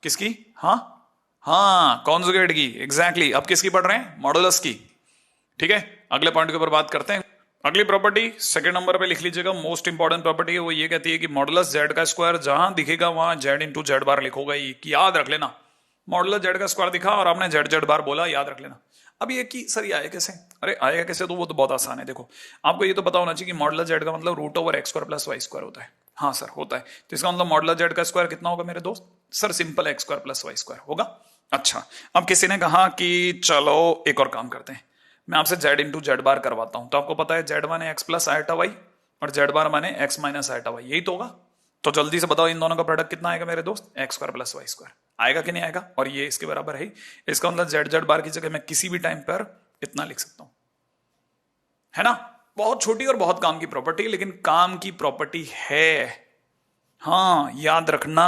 किसकी? हाँ कॉन्जुगेट की, एग्जैक्टली। अब किसकी पढ़ रहे हैं? मॉडुलस की, ठीक है। अगले पॉइंट के ऊपर बात करते हैं। अगली प्रॉपर्टी सेकंड नंबर पे लिख लीजिएगा, मोस्ट इंपॉर्टेंट प्रॉपर्टी है, वो ये कहती है कि मॉडुलस जेड का स्क्वायर जहां दिखेगा वहां जेड इंटू जेड बार लिखोगा। ये याद रख लेना, मॉडुलस जेड का स्क्वायर दिखा और आपने जेड जेड बार बोला, याद रख लेना। अब ये कि सर ये आया कैसे? अरे आएगा कैसे, तो वो तो बहुत आसान है। देखो आपको ये तो पता होना चाहिए कि मॉडुलस जेड का मतलब root over x square plus Y square होता है। हाँ सर होता है, तो इसका मतलब मॉडुलस जेड का स्क्वायर कितना होगा मेरे दोस्त? Sir simple X square plus Y square होगा। अच्छा, अब किसी ने कहा कि चलो एक और काम करते हैं, मैं आपसे जेड इंटू जेड बार करवाता हूं। तो आपको पता है जेड माने एक्स प्लस आइटा वाई और जेड बार माने एक्स माइनस आइटा वाई, यही तो होगा। तो जल्दी से बताओ इन दोनों का प्रोडक्ट कितना आएगा मेरे दोस्त? X square plus Y square आएगा कि नहीं आएगा? और ये इसके बराबर है। इसका मतलब जेड जेड बार की जगह मैं किसी भी टाइम पर इतना लिख सकता हूं, है ना। बहुत छोटी और बहुत काम की प्रॉपर्टी, लेकिन काम की प्रॉपर्टी है, हाँ याद रखना,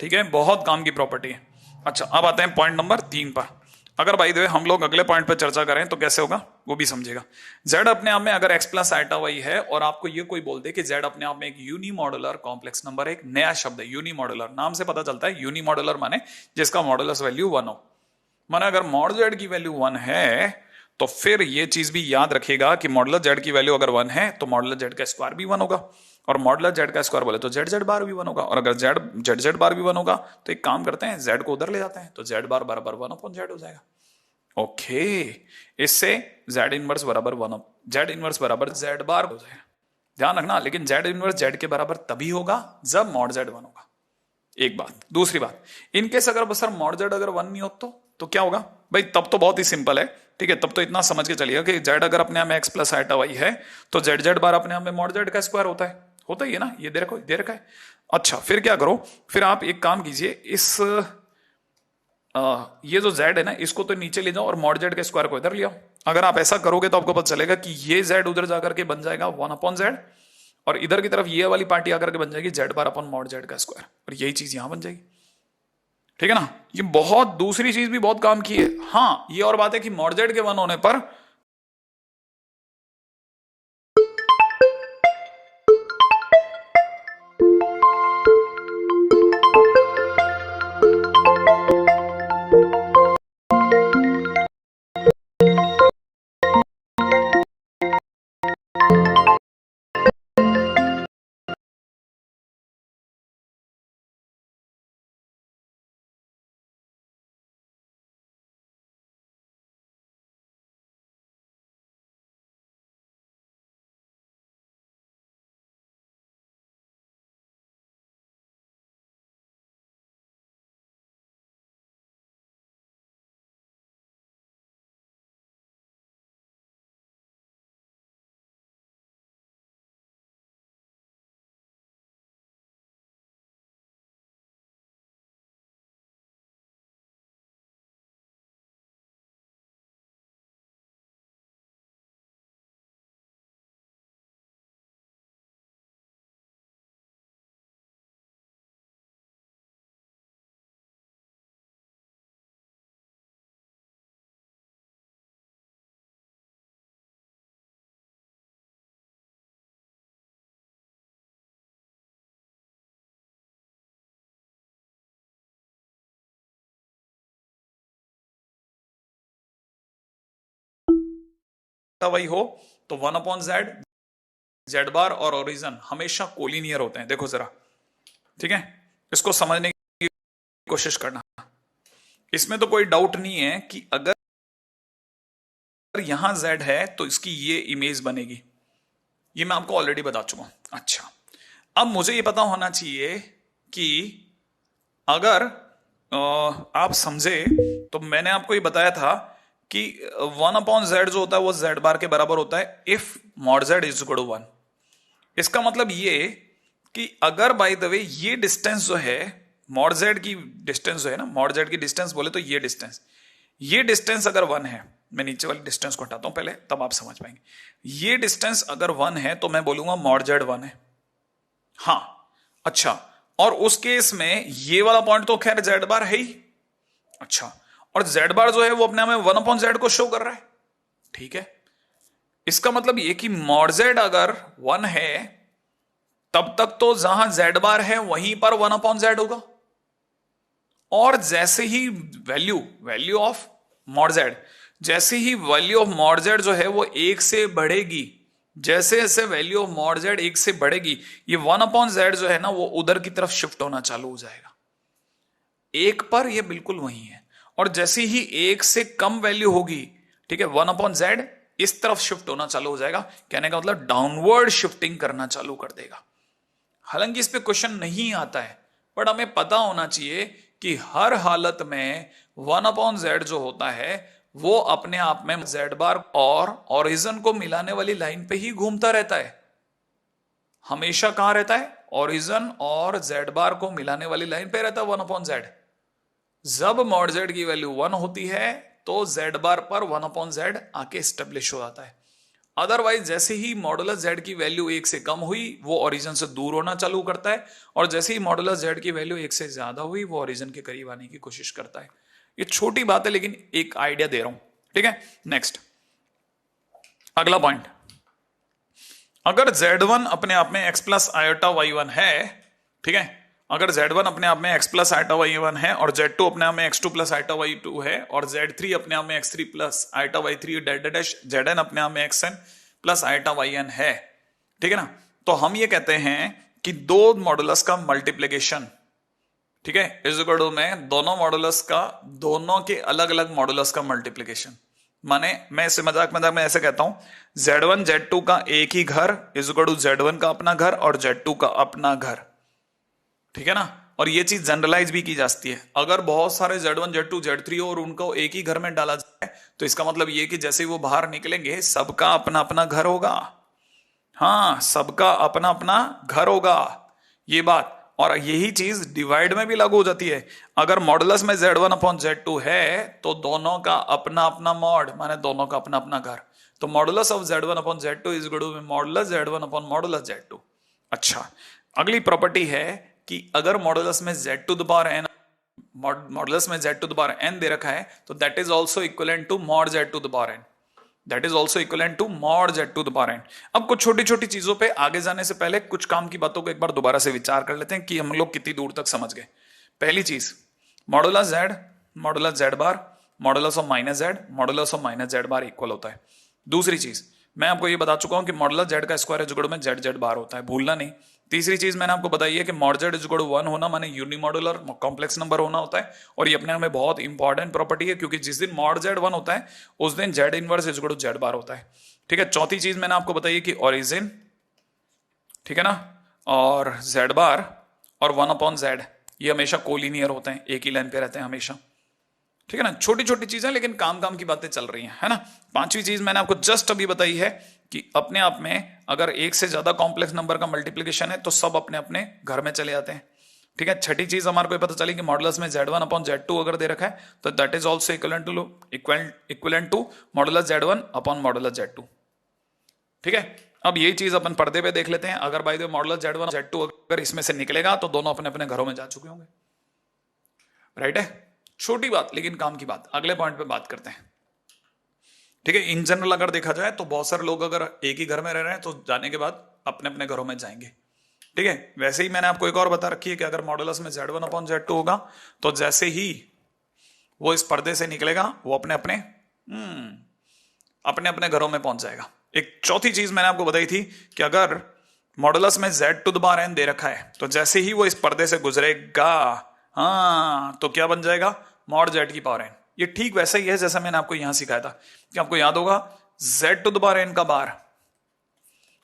ठीक है, बहुत काम की प्रॉपर्टी है। अच्छा अब आते हैं पॉइंट नंबर 3 पर। अगर बाय द वे हम लोग अगले पॉइंट पे चर्चा करें तो कैसे होगा वो भी समझेगा। z अपने आप में अगर x प्लस आइटा वाई है और आपको ये कोई बोल दे कि z अपने आप में एक यूनिमॉडुलर कॉम्प्लेक्स नंबर है, एक नया शब्द है यूनिमॉडुलर, नाम से पता चलता है यूनिमॉडुलर माने जिसका मॉडुलस वैल्यू 1 हो। माने अगर मॉड z की वैल्यू 1 है तो फिर ये चीज भी याद रखिएगा कि मॉडुलस z की वैल्यू अगर 1 है तो मॉडुलस z का स्क्वायर भी 1 होगा, और मॉडुलस z का स्क्वायर बोले तो z बार भी 1 होगा, और अगर z बार भी 1 होगा तो एक काम करते हैं z को उधर ले जाते हैं तो z बार बराबर 1 अपॉन z हो जाएगा। ओके, इससे z इनवर्स बराबर z इनवर्स बराबर z बार हो जाएगा। ध्यान रखना, लेकिन z इनवर्स z के बराबर तभी होगा जब मॉड z 1 होगा। एक बात। दूसरी बात, इनकेस अगर सर मॉड z अगर 1 नहीं हो तो क्या होगा भाई? तब तो बहुत ही सिंपल है, ठीक है। तब तो इतना समझ के चलिएगा कि z अगर अपने आप में x प्लस आइटा वाई है तो z बार अपने आप में मॉड z का स्क्वायर होता ही है ना, ये दे रखा है। अच्छा, फिर क्या करो, फिर आप एक काम कीजिए, इस ये जो z है ना इसको तो नीचे ले जाओ और मॉड z के स्क्वायर को इधर ले आओ। अगर आप ऐसा करोगे तो आपको पता चलेगा कि ये z उधर जाकर के बन जाएगा 1 अपॉन z, और इधर की तरफ ये वाली पार्टी आकर के बन जाएगी z bar upon mod z का स्क्वायर, और यही चीज यहां बन जाएगी। ठीक है ना, ये बहुत दूसरी चीज भी बहुत काम की है। हाँ, ये और बात है कि मॉड z के 1 होने पर वही हो तो 1 अपॉन z बार और ओरिजिन हमेशा कोलिनियर होते हैं। देखो जरा, ठीक है, इसको समझने की कोशिश करना। इसमें तो कोई डाउट नहीं है कि अगर यहां z है तो इसकी ये इमेज बनेगी, ये मैं आपको ऑलरेडी बता चुका हूं। अच्छा, अब मुझे ये पता होना चाहिए कि अगर आप समझे तो मैंने आपको ये बताया था कि 1 अपॉन z जो होता है वो z बार के बराबर होता है if mod z is equal to 1। इसका मतलब ये कि अगर बाय द वे ये डिस्टेंस जो है मॉड z की डिस्टेंस जो है ना, मॉड z की डिस्टेंस बोले तो ये डिस्टेंस अगर 1 है, मैं नीचे वाली डिस्टेंस को हटाता हूं पहले तब आप समझ पाएंगे। ये डिस्टेंस अगर 1 है तो मैं बोलूंगा मॉड z 1 है। हाँ, अच्छा, और उस केस में ये वाला पॉइंट तो खैर z बार है ही। अच्छा, और z बार जो है वो अपने में 1 अपॉन z को शो कर रहा है। ठीक है, इसका मतलब ये कि मॉड z अगर 1 है तब तक तो जहां z बार है वहीं पर 1 अपॉन z होगा, और जैसे ही वैल्यू ऑफ मॉड z, जैसे ही वैल्यू ऑफ मॉड z जो है वो 1 से बढ़ेगी, जैसे जैसे वैल्यू ऑफ मॉड z 1 से बढ़ेगी, ये 1 अपॉन z जो है ना वो उधर की तरफ शिफ्ट होना चालू हो जाएगा। 1 पर ये बिल्कुल वही है, और जैसे ही 1 से कम वैल्यू होगी, ठीक है, 1 अपॉन z इस तरफ शिफ्ट होना चालू हो जाएगा। कहने का मतलब डाउनवर्ड शिफ्टिंग करना चालू कर देगा। हालांकि इस पे क्वेश्चन नहीं आता है, बट हमें पता होना चाहिए कि हर हालत में 1 अपॉन z जो होता है वो अपने आप में z बार और ओरिजिन को मिलाने वाली लाइन पे ही घूमता रहता है। हमेशा कहां रहता है? ओरिजिन और z बार को मिलाने वाली लाइन पे रहता है 1 अपॉन z। जब मॉड z की वैल्यू 1 होती है तो z बार पर 1 अपॉन z आके स्टेब्लिश हो जाता है। अदरवाइज जैसे ही मॉडुलस z की वैल्यू 1 से कम हुई वो ओरिजिन से दूर होना चालू करता है, और जैसे ही मॉडुलस z की वैल्यू 1 से ज्यादा हुई वो ओरिजिन के करीब आने की कोशिश करता है। ये छोटी बात है लेकिन एक आइडिया दे रहा हूं, ठीक है। नेक्स्ट, अगला पॉइंट, अगर Z1 अपने आप में x प्लस आयोटा y1 है, ठीक है, अगर Z1 अपने आप में x प्लस आयोटा y1 है और Z2 अपने आप में x2 प्लस आयोटा y2 है और Z3 अपने आप में x3 plus iota y3 dash Zn अपने आप में xn प्लस आयोटा yn है, ठीक है ना। तो हम ये कहते हैं कि दो मॉडुलस का मल्टीप्लिकेशन, ठीक है, इज इक्वल टू में दोनों मॉडुलस का, दोनों के अलग अलग मॉडुलस का मल्टीप्लिकेशन। माने मैं इसे मजाक में ऐसे कहता हूं, Z1 Z2 का एक ही घर इज इक्वल टू Z1 का अपना घर और Z2 का अपना घर, ठीक है ना। और ये चीज जनरलाइज भी की जा सकती है, अगर बहुत सारे Z1 Z2 Z3 और उनको एक ही घर में डाला जाए तो इसका मतलब ये कि जैसे ही वो बाहर निकलेंगे सबका अपना अपना घर होगा, हाँ, सबका अपना अपना घर होगा, ये बात। और यही चीज डिवाइड में भी लागू हो जाती है, अगर मॉडुलस में Z1 अपॉन Z2 है तो दोनों का अपना अपना मॉड, माने दोनों का अपना अपना घर, तो modulus of Z1 upon Z2 is equal to modulus Z1 upon modulus Z2। अच्छा, अगली प्रॉपर्टी है कि अगर मॉडुलस में Z to the power n, modulus में Z to the power n दे रखा है तो that is also equivalent to mod Z to the power n, that is also equivalent to mod Z to the power n। अब कुछ छोटी छोटी चीजों पे आगे जाने से पहले कुछ काम की बातों को एक बार दोबारा से विचार कर लेते हैं कि हम लोग कितनी दूर तक समझ गए। पहली चीज, modulus Z, modulus Z bar, modulus of minus Z, modulus of minus Z bar equal होता है। दूसरी चीज मैं आपको ये बता चुका हूं कि मॉडुलस Z का स्क्वायर इज इक्वल में Z बार होता है, भूलना नहीं। तीसरी चीज मैंने आपको बताई है कि mod Z is equal to 1 होना माने यूनिमॉड्यूलर कॉम्प्लेक्स नंबर होना होता है, और ये अपने में बहुत इंपॉर्टेंट प्रॉपर्टी है क्योंकि जिस दिन मॉड Z 1 होता है उस दिन Z inverse is equal to Z bar होता है, ठीक है। चौथी चीज मैंने आपको बताई है कि ओरिजिन, ठीक है ना, और Z बार और 1 अपॉन Z ये हमेशा कोलिनियर होते हैं, एक ही लाइन पे रहते हैं हमेशा, ठीक है ना। छोटी छोटी चीजें लेकिन काम काम की बातें चल रही हैं, है ना। पांचवी चीज मैंने आपको जस्ट अभी बताई है कि अपने आप में अगर एक से ज्यादा कॉम्प्लेक्स नंबर का मल्टीप्लिकेशन है तो सब अपने अपने घर में चले जाते हैं, ठीक है। छठी चीज हमारे को पता चली कि मॉडुलस में Z1 अपॉन Z2 अगर दे रखा है तो that is also equivalent to modulus Z1 upon modulus Z2, ठीक है। अब ये चीज अपन पर्दे पे देख लेते हैं, अगर by the way modulus Z1 Z2 अगर इसमें से निकलेगा तो दोनों अपने अपने घरों में जा चुके होंगे, राइट है। छोटी बात लेकिन काम की बात, अगले पॉइंट पे बात करते हैं, ठीक है। इन जनरल अगर देखा जाए तो बहुत सारे लोग अगर एक ही घर में रह रहे हैं तो जाने के बाद अपने अपने घरों में जाएंगे, ठीक है। वैसे ही मैंने आपको एक और बता रखी है कि अगर मॉडुलस में Z1 अपॉन Z2 होगा तो जैसे ही वो इस पर्दे से निकलेगा वो अपने अपने घरों में पहुंच जाएगा। एक चौथी चीज मैंने आपको बताई थी कि अगर मॉडुलस में Z to the power n दे रखा है तो जैसे ही वो इस पर्दे से गुजरेगा, हाँ, तो क्या बन जाएगा, मॉड Z की पावर n। ये ठीक वैसा ही है जैसा मैंने आपको यहां सिखाया था कि आपको याद होगा Z to the power n का बार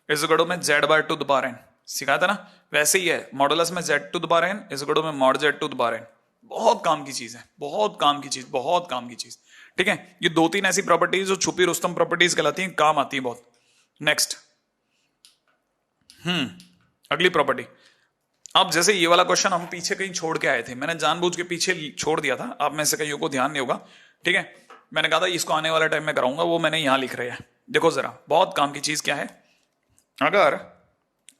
इज इक्वल टू में Z bar to the power n, सिखाया था ना। वैसे ही है मॉडुलस में Z to the power n is equal to में mod Z to the power n। बहुत काम की चीज है, बहुत काम की चीज, बहुत काम की चीज, ठीक है। ये दो तीन ऐसी प्रॉपर्टीज जो छुपी रुस्तम प्रॉपर्टीज कहलाती हैं, काम आती है बहुत। नेक्स्ट, अगली प्रॉपर्टी। अब जैसे ये वाला क्वेश्चन हम पीछे कहीं छोड़ के आए थे, मैंने जानबूझ के पीछे छोड़ दिया था, आप में से कईयों को ध्यान नहीं होगा, ठीक है। मैंने कहा था इसको आने वाले टाइम में कराऊंगा, वो मैंने यहां लिख रहे हैं। देखो जरा, बहुत काम की चीज क्या है, अगर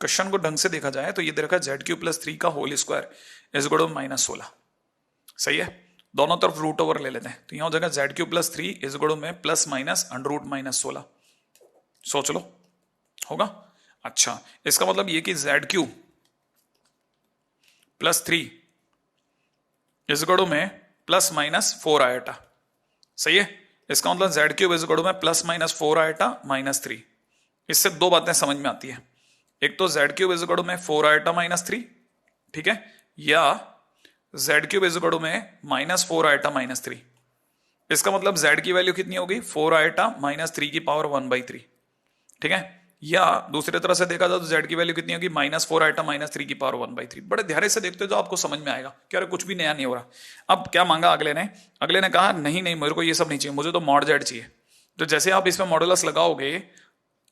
क्वेश्चन को ढंग से देखा जाए तो ये दे रखा है Z³ प्लस 3 का whole square is equal to -16, सही है। दोनों तरफ रूट ओवर ले लेते हैं तो यहां हो जाएगा Z³ plus 3 is equal to में प्लस माइनस अंडर रूट -16। सोच लो, होगा। अच्छा, इसका मतलब ये कि Z³ plus 3 is equal to में प्लस माइनस 4 आयोटा, सही है। इसका मतलब Z³ इज इक्वल टू में प्लस माइनस 4 आयोटा -3। इससे दो बातें समझ में आती है, एक तो Z³ इज इक्वल टू में 4 आयोटा -3, ठीक है, या Z³ इज इक्वल टू में -4 आयोटा -3। इसका मतलब Z की वैल्यू कितनी होगी, 4 आयोटा -3 की पावर 1/3, ठीक है। या दूसरी तरह से देखा जाए तो Z की वैल्यू कितनी होगी, -4 आयोटा -3 की पावर 1/3। बड़े ध्यान से देखते हो तो आपको समझ में आएगा कि अरे कुछ भी नया नहीं हो रहा। अब क्या मांगा अगले ने कहा नहीं मेरे को ये सब नहीं चाहिए, मुझे तो मॉड Z चाहिए। तो जैसे आप इसमें मॉडुलस लगाओगे,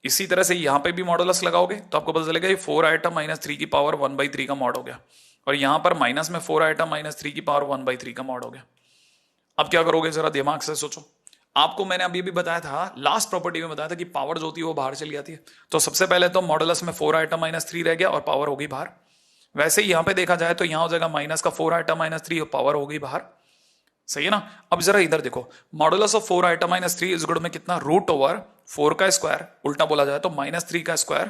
इसी तरह से यहां पे भी मॉडुलस लगाओगे तो आपको पता चलेगा ये 4 आयोटा -3 की पावर 1/3 का मॉड हो गया, और यहां पर माइनस में 4 आयोटा -3 की पावर 1/3 का मॉड हो गया। अब क्या करोगे, जरा दिमाग से सोचो। आपको मैंने अभी भी बताया था, लास्ट प्रॉपर्टी में बताया था कि पावर जो होती है वो बाहर चली जाती है। तो सबसे पहले तो मॉडुलस में 4 आयोटा -3 रह गया और पावर होगी बाहर। वैसे ही यहां पे देखा जाए तो यहां हो जाएगा माइनस का 4 आयोटा -3 और पावर होगी बाहर। सही है ना। अब जरा इधर देखो, modulus of 4 iota minus 3 is equal में कितना, रूट ओवर 4 का स्क्वायर, उल्टा बोला जाए तो माइनस 3 का स्क्वायर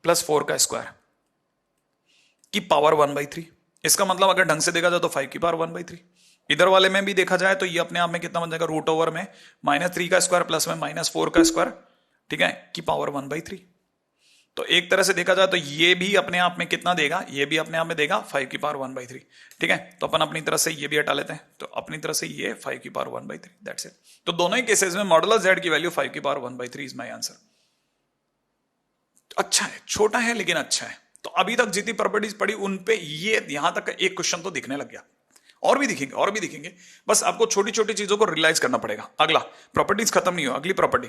प्लस 4 का स्क्वायर की पावर 1/3। इसका मतलब अगर ढंग से देखा जाए तो 5 की पावर 1/3। इधर वाले में भी देखा जाए तो ये अपने आप में कितना बन जाएगा, रूट ओवर में माइनस 3 का स्क्वायर प्लस में माइनस 4 का स्क्वायर, ठीक है, की पावर 1/3। तो एक तरह से देखा जाए तो ये भी अपने आप में कितना देगा, ये भी अपने आप में देगा 5 की पावर 1/3, ठीक है। तो अपन अपनी तरफ से ये भी हटा लेते हैं, तो अपनी तरफ से ये 5 की पावर 1/3, दैट्स इट। तो दोनों ही केसेस में मॉडुलस z की वैल्यू 5 की पावर 1/3 इज माय आंसर। अच्छा है, छोटा है लेकिन अच्छा है। तो अभी तक जितनी प्रॉपर्टीज पढ़ी उन पे ये यहां तक एक क्वेश्चन तो दिखने लग गया, और भी दिखेंगे और भी दिखेंगे, बस आपको छोटी छोटी चीजों को रियलाइज करना पड़ेगा। अगला प्रॉपर्टीज खत्म नहीं हो, अगली property,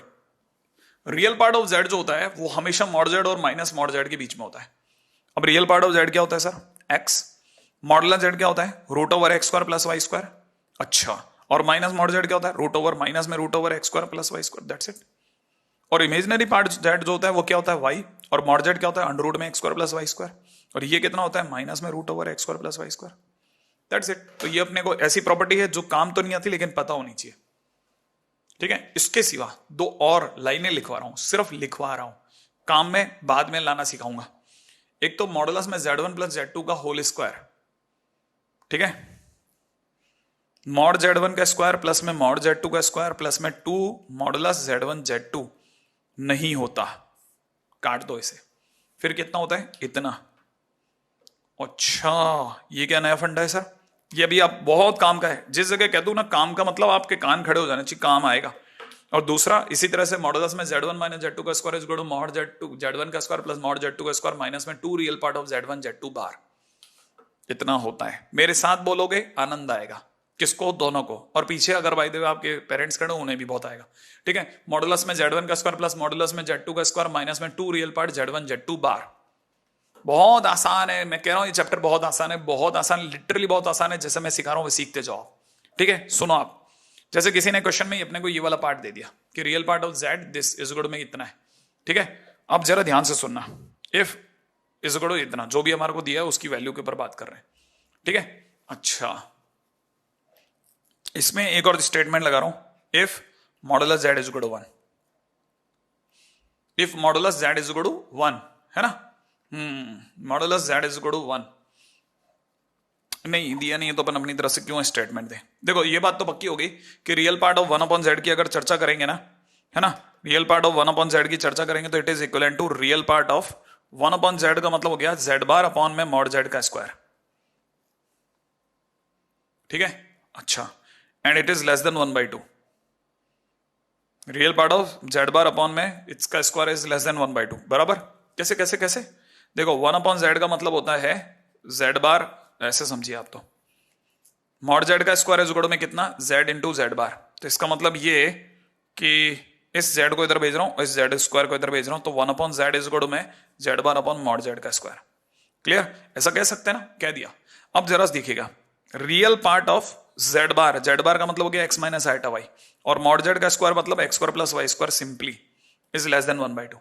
real part of z जो होता है वो हमेशा मॉड z और माइनस मॉड z के बीच में होता है। अब रियल पार्ट ऑफ z क्या होता है सर, x, मॉडुलस z क्या होता है, root over x square plus Y square. अच्छा, और माइनस मॉड z क्या होता है, रूट ओवर माइनस में root over x square plus Y square, that's it. और इमेजिनरी पार्ट z जो होता है वो क्या होता है, y, और मॉड z क्या होता है, अंडर रूट में x square plus Y square, और ये कितना होता है, माइनस में root over x square plus Y square, that's it. तो ये अपने को ऐसी प्रॉपर्टी है जो काम तो नहीं आती लेकिन पता होनी चाहिए, ठीक है। इसके सिवा दो और लाइनें लिखवा रहा हूं, सिर्फ लिखवा रहा हूं, काम में बाद में लाना सिखाऊंगा। एक तो मॉडुलस में z1 प्लस z2 का होल स्क्वायर, ठीक है, मॉड z1 का स्क्वायर प्लस में मॉड z2 का स्क्वायर प्लस में 2 मॉडुलस z1 z2 नहीं होता, काट दो इसे, फिर कितना होता है, इतना। अच्छा, ये क्या नया फंडा है सर, ये भी आप बहुत काम का है। जिस जगह कह दूं ना काम का, मतलब आपके कान खड़े हो जाने चाहिए, काम आएगा। और दूसरा इसी तरह से मॉडुलस में z1 माइनस z2 का square is equal to mod z1 का स्क्वायर प्लस मॉड z2 का स्क्वायर माइनस में 2 real part of z1 z2 बार, इतना होता है। मेरे साथ बोलोगे आनंद आएगा, किसको, दोनों को, और पीछे अगर भाई देव आपके पेरेंट्स खड़े उन्हें भी बहुत आएगा, ठीक है। मॉडुलस में z1 का स्क्वायर प्लस मॉडुलस में z2 का स्क्वायर माइनस में 2 रियल पार्ट z1 z2 बार। बहुत आसान है, मैं कह रहा हूं ये चैप्टर बहुत आसान है, बहुत आसान, लिटरली बहुत आसान है। जैसे मैं सिखा रहा हूं वो सीखते जाओ, ठीक है। सुनो आप, जैसे किसी ने क्वेश्चन में अपने को ये वाला पार्ट दे दिया कि real part of z this is equal to में इतना है, ठीक है। अब जरा ध्यान से सुनना, इफ इज इक्वल टू इतना, जो भी हमारे को दिया है उसकी वैल्यू के ऊपर बात कर रहे हैं, ठीक है। अच्छा, इसमें एक और स्टेटमेंट लगा रहा हूं, if modulus z is equal to 1, if modulus z is equal to 1, है ना, modulus z is equal to 1 नहीं दिया, नहीं है तो अपन अपनी तरफ से क्यों स्टेटमेंट दें। देखो ये बात तो पक्की हो गई कि रियल पार्ट ऑफ 1/z की अगर चर्चा करेंगे ना, है ना, रियल पार्ट ऑफ 1/z की चर्चा करेंगे तो it is equal to real part of 1/z का मतलब हो गया z बार अपॉन में मॉड z का स्क्वायर, ठीक है। अच्छा, and it is less than 1/2, real part of z bar upon में इसका स्क्वायर इज लेस देन 1/2, बराबर। कैसे कैसे कैसे, देखो 1/z का मतलब होता है z बार, ऐसे समझिए आप, तो मॉड z का स्क्वायर इज इक्वल टू में कितना, z इंटू z बार। तो इसका मतलब ये कि इस z को इधर भेज रहा हूं, इस z स्क्वायर को इधर भेज रहा हूं, तो 1/z इज इक्वल टू में z bar upon mod z का स्क्वायर। क्लियर, ऐसा कह सकते हैं ना, कह दिया। अब जरा देखिएगा, real part of z bar का मतलब हो गया x माइनस आइटा y, और मॉड z का स्क्वायर मतलब x square plus Y square simply is less than 1/2।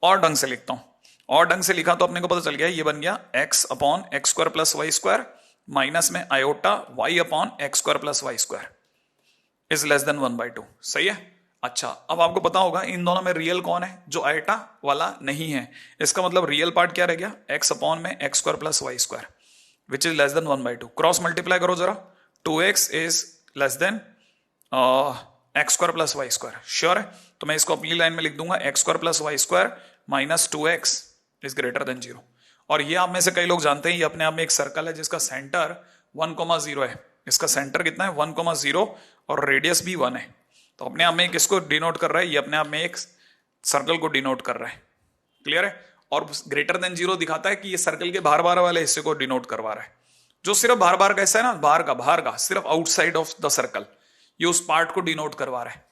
और ढंग से लिखता हूं, और ढंग से लिखा तो अपने को पता चल गया, ये बन गया x upon x square plus Y square minus में iota y upon x square plus Y square is less than 1/2, सही है। अच्छा, अब आपको पता होगा इन दोनों में रियल कौन है, जो आयोटा वाला नहीं है। इसका मतलब रियल पार्ट क्या रह गया, x अपॉन में x square plus Y square which is less than 1/2। Cross multiply करो जरा, 2x is less than x square plus Y square, sure है। तो मैं इसको अपनी लाइन में लिख दूंगा, x square plus Y square minus 2x is greater than 0। और ये आप में से कई लोग जानते हैं, ये अपने आप में एक सर्कल है जिसका सेंटर 1,0 है। इसका सेंटर कितना है, 1,0, और रेडियस भी 1 है। तो अपने आप में किसको डिनोट कर रहा है, ये अपने आप में एक सर्कल को डिनोट कर रहा है, क्लियर है। और ग्रेटर देन 0 दिखाता है कि ये सर्कल के बाहर बाहर वाले हिस्से को डिनोट करवा रहा है, जो सिर्फ बाहर बाहर का हिस्सा है ना, बाहर का सिर्फ आउटसाइड ऑफ द सर्कल, ये उस पार्ट को डिनोट करवा रहा है,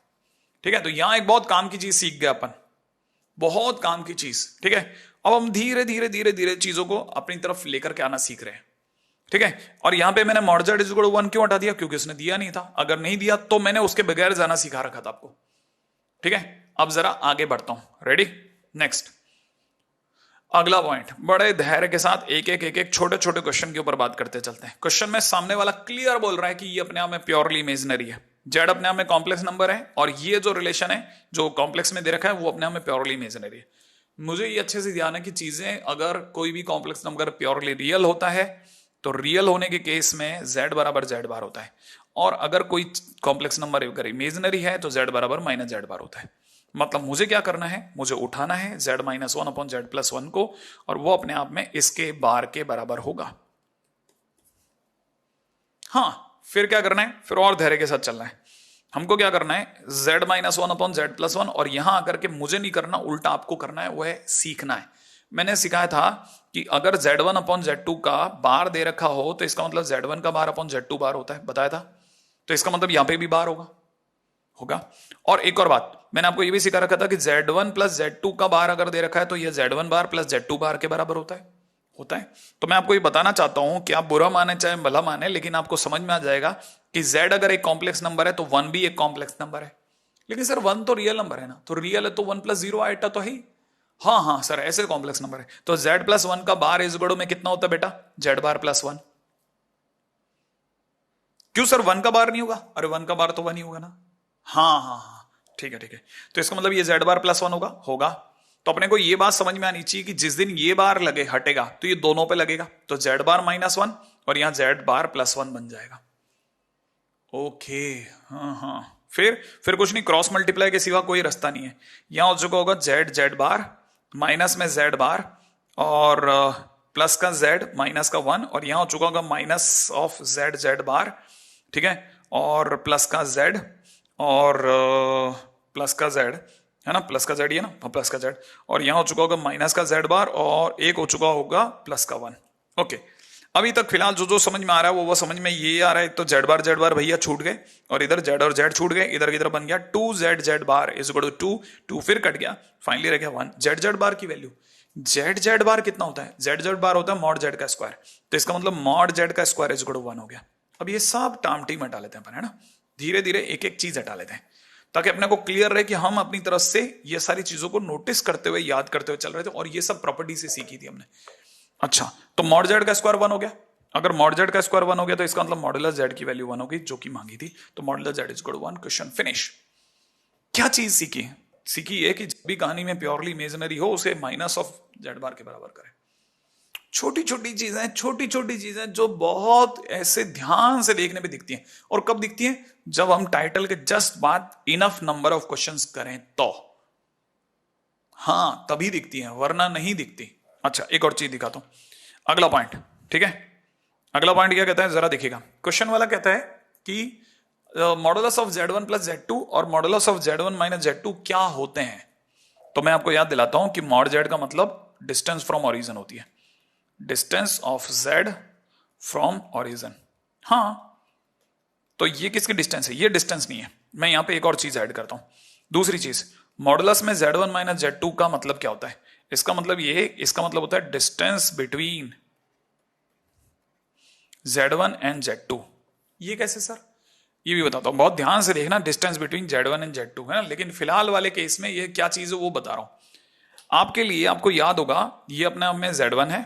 ठीक है। तो यहां एक बहुत काम की चीज सीख गए अपन, बहुत काम की चीज, ठीक है। अब हम धीरे धीरे धीरे धीरे चीजों को अपनी तरफ लेकर के आना सीख रहे हैं, ठीक है। और यहां पे मैंने mod z is equal to 1 क्यों हटा दिया, क्योंकि उसने दिया नहीं था। अगर नहीं दिया तो मैंने उसके बगैर जाना सिखा रखा था आपको, ठीक है। अब जरा आगे बढ़ता हूं, रेडी, नेक्स्ट। अगला पॉइंट, बड़े धैर्य के साथ एक एक छोटे छोटे क्वेश्चन के ऊपर बात करते चलते हैं। क्वेश्चन में सामने वाला क्लियर बोल रहा है कि ये अपने आप में प्योरली इमेजिनरी है, जेड अपने आप में कॉम्प्लेक्स नंबर है, और ये जो रिलेशन है जो कॉम्प्लेक्स में दे रखा है वो अपने आप में प्योरली इमेजिनरी है। मुझे ये अच्छे से ध्यान है कि चीजें, अगर कोई भी कॉम्प्लेक्स नंबर प्योरली रियल होता है तो रियल होने के केस में z बराबर z बार होता है, और अगर कोई कॉम्प्लेक्स नंबर अगर इमेजिनरी है तो z बराबर माइनस z बार होता है। मतलब मुझे क्या करना है, मुझे उठाना है z minus one upon z plus one को, और वो अपने आप में इसके बार के बराबर होगा। हाँ, फिर क्या करना है, फिर और धैर्य के साथ चलना है। हमको क्या करना है, z minus one upon z plus one, और यहां आकर के मुझे नहीं करना, उल्टा आपको करना है, वो है सीखना है। मैंने सिखाया था कि अगर z1 अपॉन z2 का बार दे रखा हो तो इसका मतलब z1 का बार अपॉन z2 बार होता है, बताया था। तो इसका मतलब यहां पे भी बार होगा। और एक और बात, मैंने आपको ये भी सिखा रखा था कि z1 प्लस z2 का बार अगर दे रखा है तो यह z1 बार प्लस z2 बार के बराबर होता है। तो मैं आपको ये बताना चाहता हूं कि आप बुरा माने चाहे भला माने, लेकिन आपको समझ में आ जाएगा कि z अगर एक कॉम्प्लेक्स नंबर है तो 1 भी एक कॉम्प्लेक्स नंबर है। लेकिन सर 1 तो रियल नंबर है ना, तो रियल है तो 1 प्लस 0 आइटा तो है। हाँ सर, ऐसे कॉम्प्लेक्स नंबर है तो z प्लस वन का बार इस गड़ो में कितना होता है बेटा, z बार प्लस वन। क्यों सर 1 का बार नहीं होगा, अरे 1 का बार तो 1 ही होगा ना। हाँ, ठीक है। तो इसका मतलब ये z बार प्लस वन होगा। तो अपने को ये बात समझ में आनी चाहिए कि जिस दिन ये बार लगे हटेगा तो ये दोनों पे लगेगा, तो z बार माइनस वन और यहां z बार प्लस वन बन जाएगा। ओके, हाँ, फिर कुछ नहीं, क्रॉस मल्टीप्लाई के सिवा कोई रास्ता नहीं है। यहां हो चुका होगा z बार माइनस में z बार और प्लस का z माइनस का वन, और यहां हो चुका होगा माइनस ऑफ z बार, ठीक है, और प्लस का z और प्लस का z है ना, प्लस का z, ये ना, प्लस का z, और यहां हो चुका होगा माइनस का z बार और एक हो चुका होगा प्लस का वन। ओके, अभी तक फिलहाल जो समझ में आ रहा है वो समझ में ये आ रहा है। तो z बार भैया छूट गए, और इधर z और z छूट गए, इधर किधर बन गया 2z bar is equal to 2 फिर कट गया, फाइनली रह गया 1। z बार की वैल्यू, z बार कितना होता है, z बार होता है मॉड z का स्क्वायर, तो इसका मतलब मॉड z का स्क्वायर इज इक्वल टू 1 हो गया। अब ये सब टामटीम हटा लेते हैं अपन, है ना, धीरे धीरे एक एक चीज हटा लेते हैं ताकि अपने को क्लियर रहे कि हम अपनी तरफ से ये सारी चीजों को नोटिस करते हुए याद करते हुए चल रहे थे, और ये सब प्रॉपर्टी से सीखी थी हमने। अच्छा, तो मॉड z का स्क्वायर 1 हो गया। अगर मॉड z का स्क्वायर 1 हो गया तो इसका मतलब मॉडुलस z की वैल्यू 1 होगी, जो कि मांगी थी। तो modulus z is equal to 1, question finish. क्या चीज सीखी है कि जब भी कहानी में प्योरली इमेजिनरी हो उसे माइनस ऑफ z बार के बराबर करें। छोटी छोटी चीजें जो बहुत ऐसे ध्यान से देखने पे दिखती हैं, और कब दिखती हैं, जब हम टाइटल के जस्ट बाद इनफ नंबर ऑफ क्वेश्चंस करें तो, हाँ तभी दिखती हैं, वरना नहीं दिखती। अच्छा, एक और चीज दिखाता हूं, अगला पॉइंट, ठीक है। अगला पॉइंट क्या कहता है, जरा देखिएगा। क्वेश्चन वाला कहता है कि modulus of z1 plus z2 और modulus of z1 minus z2 क्या होते हैं। तो मैं आपको याद दिलाता हूं कि मॉड z का मतलब डिस्टेंस फ्रॉम ओरिजिन होती है, distance of z from origin. हाँ, तो ये किसकी डिस्टेंस है, ये डिस्टेंस नहीं है। मैं यहां पे एक और चीज ऐड करता हूं, दूसरी चीज, मॉडुलस में z1 माइनस z2 का मतलब क्या होता है। इसका मतलब होता है distance between z1 and z2। ये कैसे सर, ये भी बताता हूं, बहुत ध्यान से देखना, distance between z1 and z2 है ना। लेकिन फिलहाल वाले केस में ये क्या चीज है वो बता रहा हूं आपके लिए। आपको याद होगा ये अपने आप में z1 है,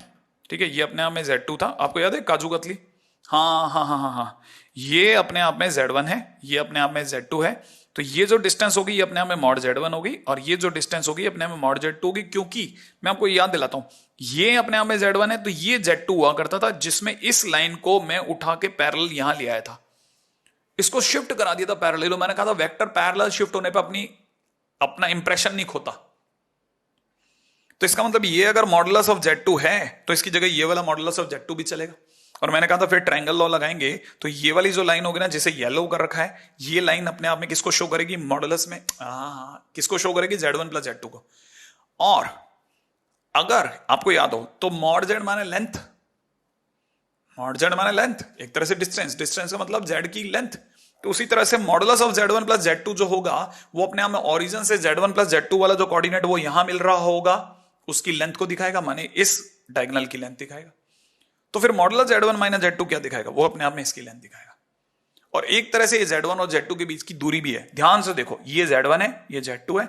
ठीक है, ये अपने आप में z2 था, आपको याद है काजू कतली, हाँ, ये अपने आप में z1 है, ये अपने आप में z2 है। तो ये जो डिस्टेंस होगी ये अपने आप में मॉड z1 होगी, और ये जो डिस्टेंस होगी अपने आप में मॉड z2 होगी, क्योंकि मैं आपको याद दिलाता हूं ये अपने आप में z1 है तो ये z2 हुआ करता था, जिसमें इस लाइन को मैं उठा के पैरेलल यहां ले आया था, इसको शिफ्ट करा दिया था पैरेलल। मैंने कहा था वेक्टर पैरेलल शिफ्ट होने पर अपना इंप्रेशन नहीं खोता। तो इसका मतलब ये अगर मॉडुलस ऑफ z2 है तो इसकी जगह ये वाला मॉडुलस ऑफ z2 भी चलेगा। और मैंने कहा था फिर ट्रायंगल लॉ लगाएंगे तो ये वाली जो लाइन होगी ना, जिसे येलो कर रखा है, ये लाइन अपने आप में किसको शो करेगी, मॉडुलस में किसको शो करेगी, z1 प्लस z2 को। और अगर आपको याद हो तो मॉड z माने लेंथ, मॉड z माने लेंथ, एक तरह से डिस्टेंस का मतलब z की लेंथ। तो उसी तरह से modulus of z1 plus z2 जो होगा वो अपने आप में ओरिजिन से z1 प्लस z2 वाला जो कोऑर्डिनेट वो यहां मिल रहा होगा उसकी लेंथ को दिखाएगा, माने इस डायगोनल की लेंथ दिखाएगा। तो फिर मॉडुलस z1 माइनस z2 क्या दिखाएगा, वो अपने आप में इसकी लेंथ दिखाएगा। और एक तरह से ये z1 और z2 के बीच की दूरी भी है, ध्यान से देखो, ये z1 है, ये z2 है,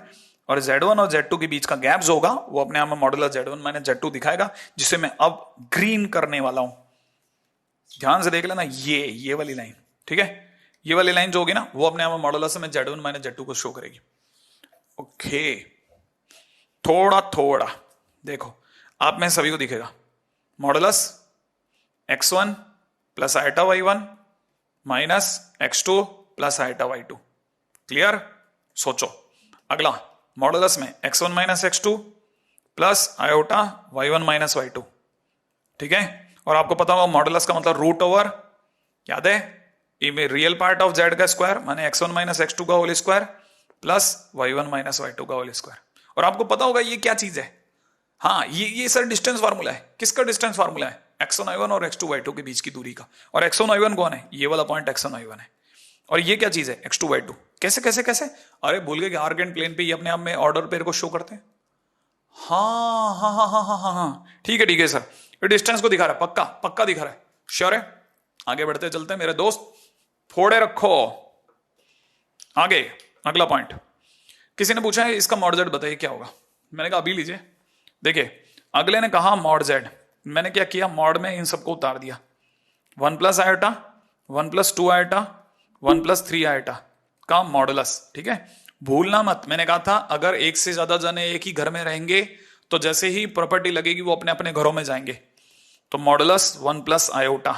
और Z1 और Z2 के बीच का गैप जो होगा वो अपने आप में मॉडुलस Z1 माइनस Z2 दिखाएगा, जिसे मैं अब ग्रीन करने वाला हूं। ध्यान से देख लेना, ये वाली लाइन, ठीक है, ये वाली लाइन जो होगी ना वो अपने आप में मॉडुलस में Z1 माइनस Z2 को शो करेगी। ओके, थोड़ा थोड़ा देखो, आप में सभी को दिखेगा modulus x1 plus iota y1 minus x2 plus iota y2। Clear? सोचो अगला, मॉडुलस में x1 minus x2 plus iota y1 minus y2, ठीक है। और आपको पता होगा मॉडुलस का मतलब रूट ओवर, याद है, ये रियल पार्ट ऑफ z का स्क्वायर माने x1 माइनस x2 का whole square plus y1 minus y2 का होल स्क्वायर। और आपको पता होगा ये क्या चीज है, हाँ, ये सर डिस्टेंस फार्मूला है। किसका डिस्टेंस फार्मूला है? x1 y1 और x2 y2 के बीच की दूरी का। और x1 y1 कौन है? ये वाला पॉइंट x1 y1 है। और ये क्या चीज है? x2 y2। कैसे कैसे कैसे? अरे भूल गए कि आर्क प्लेन पे ये अपने आप में ऑर्डर पेयर को शो करते हैं। हाँ हाँ हाँ हाँ हाँ हाँ हाँ, ठीक है सर, ये डिस्टेंस को दिखा रहा है, पक्का पक्का दिखा रहा है, श्योर है। आगे बढ़ते चलते हैं मेरे दोस्त, फोड़े रखो आगे। अगला पॉइंट, किसी ने पूछा है इसका मॉड जेड बताइए क्या होगा। मैंने कहा अभी लीजिए, देखिए अगले ने कहा मॉड जेड, मैंने क्या किया, मॉड में इन सबको उतार दिया। 1 plus iota, 1 plus 2 iota, 1 plus 3 iota का मॉडुलस, ठीक है। भूलना मत, मैंने कहा था अगर एक से ज्यादा जने एक ही घर में रहेंगे तो जैसे ही प्रॉपर्टी लगेगी वो अपने अपने घरों में जाएंगे। तो modulus 1 plus iota,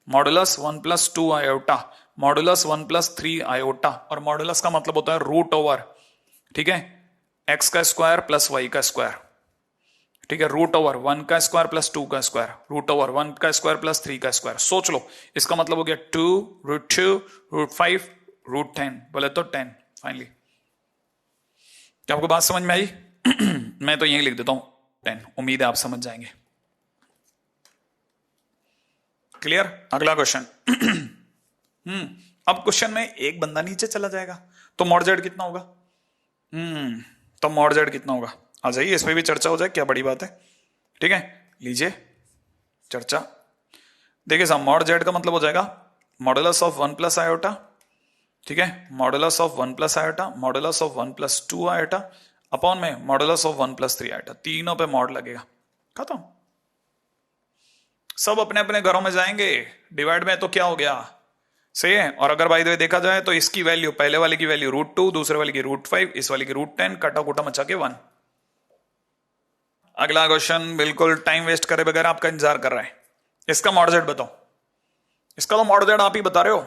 modulus 1 plus 2 iota, modulus 1 plus 3 iota. और मॉडुलस का मतलब होता है रूट ओवर, ठीक है, एक्स का स्क्वायर प्लस वाई का स्क्वायर, ठीक है, रूट ओवर 1 का स्क्वायर प्लस 2 का स्क्वायर, रूट ओवर 1 का स्क्वायर प्लस 3 का स्क्वायर। सोच लो, इसका मतलब हो गया 2 रूट 2 रूट 5 रूट 10, बोले तो 10 फाइनली। क्या आपको बात समझ में आई? मैं तो यही लिख देता हूं 10, उम्मीद है आप समझ जाएंगे। क्लियर? अगला क्वेश्चन। अब क्वेश्चन में एक बंदा नीचे चला जाएगा तो मॉड जेड कितना होगा? तो मॉड जेड कितना होगा? आ जाइए, इस पे भी चर्चा हो जाए, क्या बड़ी बात है, ठीक है। लीजिए चर्चा, देखिए साहब, मॉड जेड का मतलब हो जाएगा मॉडुलस ऑफ 1 प्लस आयोटा, ठीक है, modulus of 1 plus iota, modulus of 1 plus 2 iota upon में मॉडुलस ऑफ 1 प्लस 3 आयोटा। तीनों पे मॉड लगेगा, खत्म। सब अपने अपने घरों में जाएंगे, डिवाइड में तो क्या हो गया, सही है। और अगर बाय द वे देखा जाए तो इसकी वैल्यू, पहले वाले की वैल्यू रूट 2, दूसरे वाले की रूट 5, इस वाले की रूट 10, कटा कुटा मचा के 1। अगला क्वेश्चन बिल्कुल टाइम वेस्ट करे बगैर आपका इंतजार कर रहा है, इसका मॉड जेड बताओ। इसका तो मॉड जेड आप ही बता रहे हो,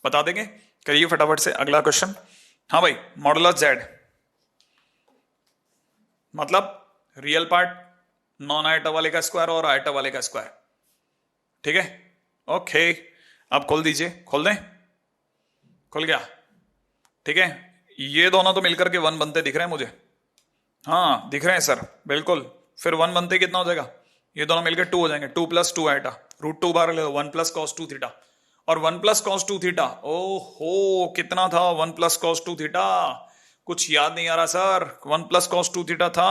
बता देंगे, करिए फटाफट से अगला क्वेश्चन। हाँ भाई, मॉडुलस जेड मतलब रियल पार्ट नॉन आइटा वाले का स्क्वायर और आइटा वाले का स्क्वायर, ठीक है। ओके, अब खोल दीजिए, खोल दें, खुल गया, ठीक है। ये दोनों तो मिलकर के 1 बनते दिख रहे हैं मुझे, हाँ दिख रहे हैं सर, बिल्कुल। फिर 1 बनते कितना हो जाएगा, ये दोनों मिलकर 2 हो जाएंगे, 2 प्लस 2 आइटा, रूट 2 बार ले लो, 1 प्लस कॉस 2 थीटा। और 1 प्लस कॉस 2 थीटा, ओहो कितना था 1 प्लस कॉस 2 थीटा, कुछ याद नहीं आ रहा सर। 1 प्लस कॉस 2 थीटा था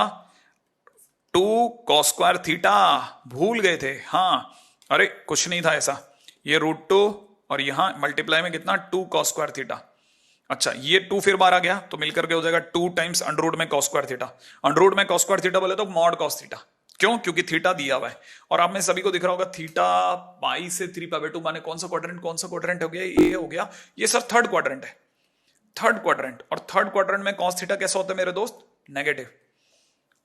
2 कॉस स्क्वायर थीटा, भूल गए थे, हाँ। अरे कुछ नहीं था ऐसा, ये रूट 2 और यहां मल्टीप्लाई में कितना 2 कॉस स्क्वायर थीटा। अच्छा, ये 2 फिर बार आ गया तो मिलकर के हो जाएगा 2 टाइम्स अंडर रूट में cos square theta. Under root में कॉस स्क्वायर थीटा बोले तो मॉड कॉस थीटा, क्यों? क्योंकि थीटा दिया हुआ है। और आप में सभी को दिख रहा होगा थीटा पाई से 3 पाई बाय 2 माने कौन सा क्वाड्रेंट हो गया, ये हो गया, ये सर थर्ड क्वाड्रेंट है, थर्ड क्वाड्रेंट। और थर्ड क्वाड्रेंट में कॉस थीटा कैसा होता है मेरे दोस्त? नेगेटिव।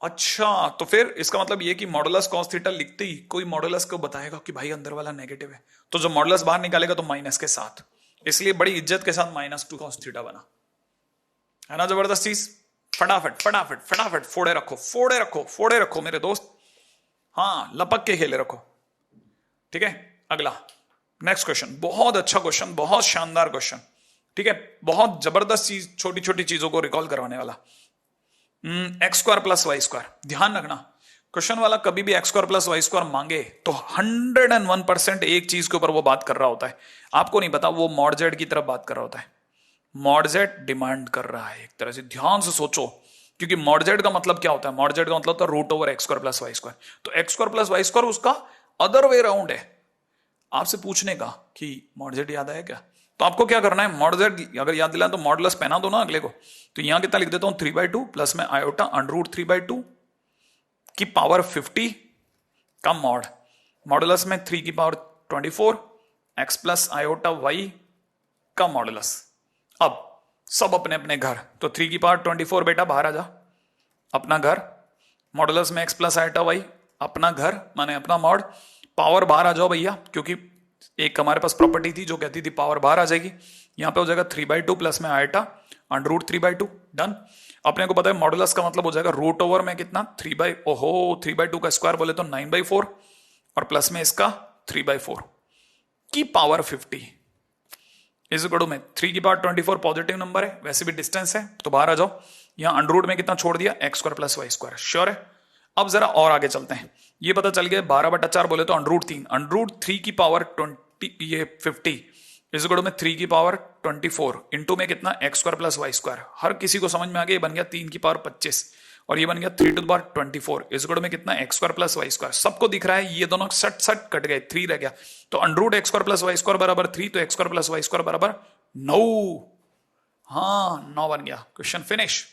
अच्छा, तो फिर इसका मतलब ये कि मॉडुलस कॉस थीटा लिखते ही कोई मॉडुलस को बताएगा कि भाई अंदर वाला नेगेटिव है, तो जो मॉडुलस बाहर निकालेगा तो माइनस के साथ, इसलिए बड़ी इज्जत के साथ -2 कॉस थीटा बना, है ना जबरदस्त चीज। फटाफट फटाफट फटाफट फोड़े रखो, फोड़े रखो, फोड़े रखो मेरे दोस्त, हाँ लपक के खेले रखो, ठीक है। अगला नेक्स्ट क्वेश्चन, बहुत अच्छा क्वेश्चन, बहुत शानदार क्वेश्चन, ठीक है, बहुत जबरदस्त चीज, छोटी छोटी चीजों को रिकॉल करवाने वाला। X square plus Y square, ध्यान रखना क्वेश्चन वाला कभी भी x square plus Y square मांगे तो 101% एक चीज के ऊपर वो बात कर रहा होता है, आपको नहीं पता, वो मॉड जेड की तरफ बात कर रहा होता है। मॉड जेड डिमांड कर रहा है एक तरह से, ध्यान से सोचो, क्योंकि मॉड जेड का मतलब क्या होता है? मॉड जेड का मतलब होता है root over x square plus Y square. तो x square plus Y square उसका अदर वे राउंड है। आपसे पूछने का कि मॉड जेड याद आया क्या? तो आपको क्या करना है, मॉड जेड अगर याद दिलाएं तो मॉडुलस पहना दो ना अगले को। तो यहां कितना लिख देता हूं 3/2 प्लस में आयोटा √3/2 की पावर 50 का मॉड, मॉडुलस में 3 की power 24 x plus iota y का मॉडुलस। अब सब अपने अपने घर, तो 3 की पावर 24 बेटा बाहर आ जा, अपना घर, मॉडुलस में एक्स प्लस आयोटा वाई अपना घर माने अपना मॉड, पावर बाहर आ जाओ भैया, क्योंकि एक हमारे पास प्रॉपर्टी थी जो कहती थी पावर बाहर आ जाएगी। यहां पे हो जाएगा 3/2 प्लस में आयोटा √3/2 डन। अपने को पता है मॉडुलस का मतलब हो जाएगा रूट ओवर में कितना 3/2 का स्क्वायर बोले तो 9/4 और प्लस में इसका 3/4 की पावर 50 इस इक्वल में 3 की पावर 24 पॉजिटिव नंबर है, वैसे भी डिस्टेंस है तो बाहर आ जाओ। यहां अंडर में कितना छोड़ दिया x² प्लस y², श्योर है। अब जरा और आगे चलते हैं, ये पता चल गया 12/4 बोले तो √3 की पावर 20 ये 50 इस इक्वल में 3 की पावर 24 इंटू में कितना x² प्लस y²। हर किसी को समझ में आ गया, ये बन गया 3 की पावर 25 और ये बन गया 3 टू द पावर 24 इस इक्वल में कितना x² प्लस y²। सबको दिख रहा है, ये दोनों सट सट कट गए, 3 रह गया, तो √x² प्लस y² बराबर 3, तो x² प्लस y² बराबर 9। हाँ 9 बन गया, क्वेश्चन फिनिश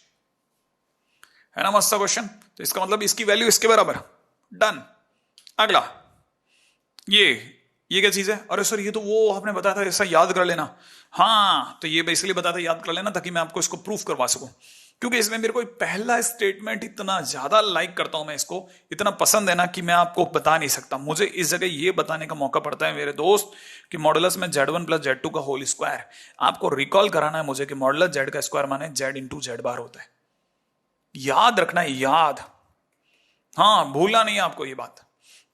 है ना, मस्त क्वेश्चन। तो इसका मतलब इसकी वैल्यू इसके बराबर, डन। अगला ये क्या चीज है, अरे सर ये तो वो आपने बताया था ऐसा याद कर लेना। हाँ तो ये बेसिकली बताया था याद कर लेना ताकि मैं आपको इसको प्रूफ करवा सकूं, क्योंकि इसमें मेरे को पहला स्टेटमेंट इतना ज्यादा लाइक करता हूं मैं, इसको इतना पसंद है ना कि मैं आपको बता नहीं सकता। मुझे इस जगह ये बताने का मौका पड़ता है मेरे दोस्त कि मॉडुलस में Z1 प्लस Z2 का होल स्क्वायर, आपको रिकॉल कराना है मुझे कि मॉडुलस Z का स्क्वायर माने Z इंटू Z बार होता है, याद रखना है, याद, हाँ भूलना नहीं है आपको ये बात।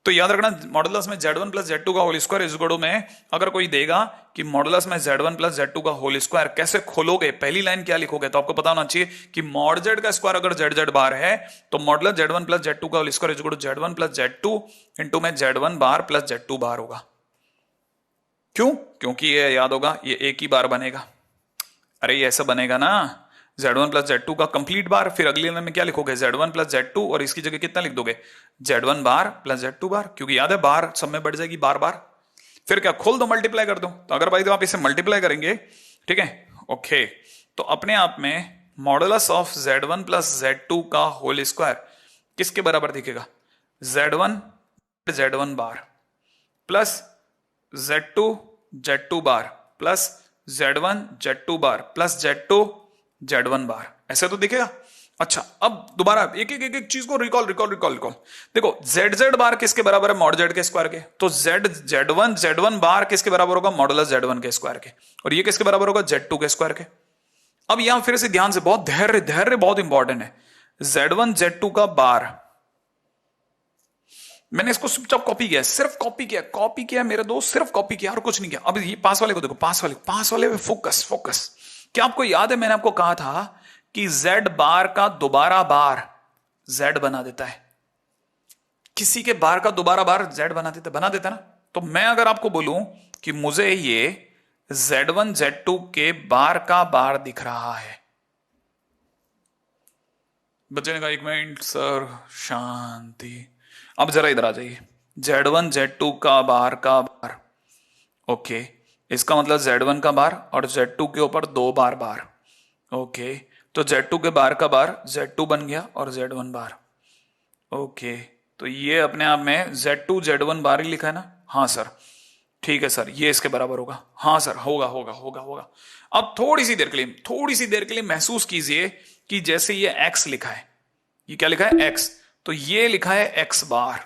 तो याद रखना मॉडुलस में Z1 प्लस Z2 का होल स्क्वायर इस गुणों में अगर कोई देगा कि मॉडुलस में Z1 प्लस Z2 का होल स्क्वायर कैसे खोलोगे, पहली लाइन क्या लिखोगे, तो आपको पता होना चाहिए कि मॉड Z का स्क्वायर अगर Z बार है तो मॉडुलस Z1 प्लस Z2 का होल स्क्वायर इस गुणों Z1 प्लस Z2 इंटू में Z1 बार प्लस Z2 बार होगा। क्यों? क्योंकि ये याद होगा ये एक ही बार बनेगा, अरे ये ऐसा बनेगा ना Z1 प्लस Z2 का कंप्लीट बार, फिर अगली लाइन में क्या लिखोगे Z1 प्लस Z2 और इसकी जगह कितना लिख दोगे Z1 बार प्लस Z2 बार, क्योंकि याद है बार सब में बढ़ जाएगी बार बार। फिर क्या खोल दो, मल्टीप्लाई कर दो, तो अगर भाई तो आप इसे मल्टीप्लाई करेंगे, ठीक है ओके, तो अपने आप में modulus of Z1 plus Z2 का होल स्क्वायर किसके बराबर दिखेगा, Z1 बार प्लस Z2 बार प्लस Z1 बार प्लस Z1 बार, ऐसे तो दिखेगा। अच्छा अब दोबारा एक एक चीज को रिकॉल देखो Z बार किसके बराबर है, मॉड Z के स्क्वायर के, तो Z1 बार किसके बराबर होगा, मॉडुलस Z1 के स्क्वायर के, और ये किसके बराबर होगा Z2 के स्क्वायर के। अब यहां फिर से ध्यान से, बहुत धैर्य बहुत इंपॉर्टेंट है, Z2 का बार, मैंने इसको चुपचाप कॉपी किया, सिर्फ कॉपी किया मेरे दोस्त, सिर्फ कॉपी किया और कुछ नहीं किया। अब ये पास वाले को देखो, पास वाले में फोकस। क्या आपको याद है मैंने आपको कहा था कि Z बार का दोबारा बार Z बना देता है, किसी के बार का दोबारा बार Z बना देता ना। तो मैं अगर आपको बोलूं कि मुझे ये Z1 Z2 के बार का बार दिख रहा है, बच्चे ने कहा 1 मिनट सर शांति, अब जरा इधर आ जाइए, Z1 Z2 का बार ओके, इसका मतलब Z1 का बार और Z2 के ऊपर 2 बार ओके, तो Z2 के बार का बार Z2 बन गया और Z1 बार ओके, तो ये अपने आप में Z2 Z1 बार ही लिखा है ना, हाँ सर ठीक है सर ये इसके बराबर होगा, हाँ सर होगा। अब थोड़ी सी देर के लिए महसूस कीजिए कि जैसे ये X लिखा है, ये क्या लिखा है X, तो ये लिखा है X बार,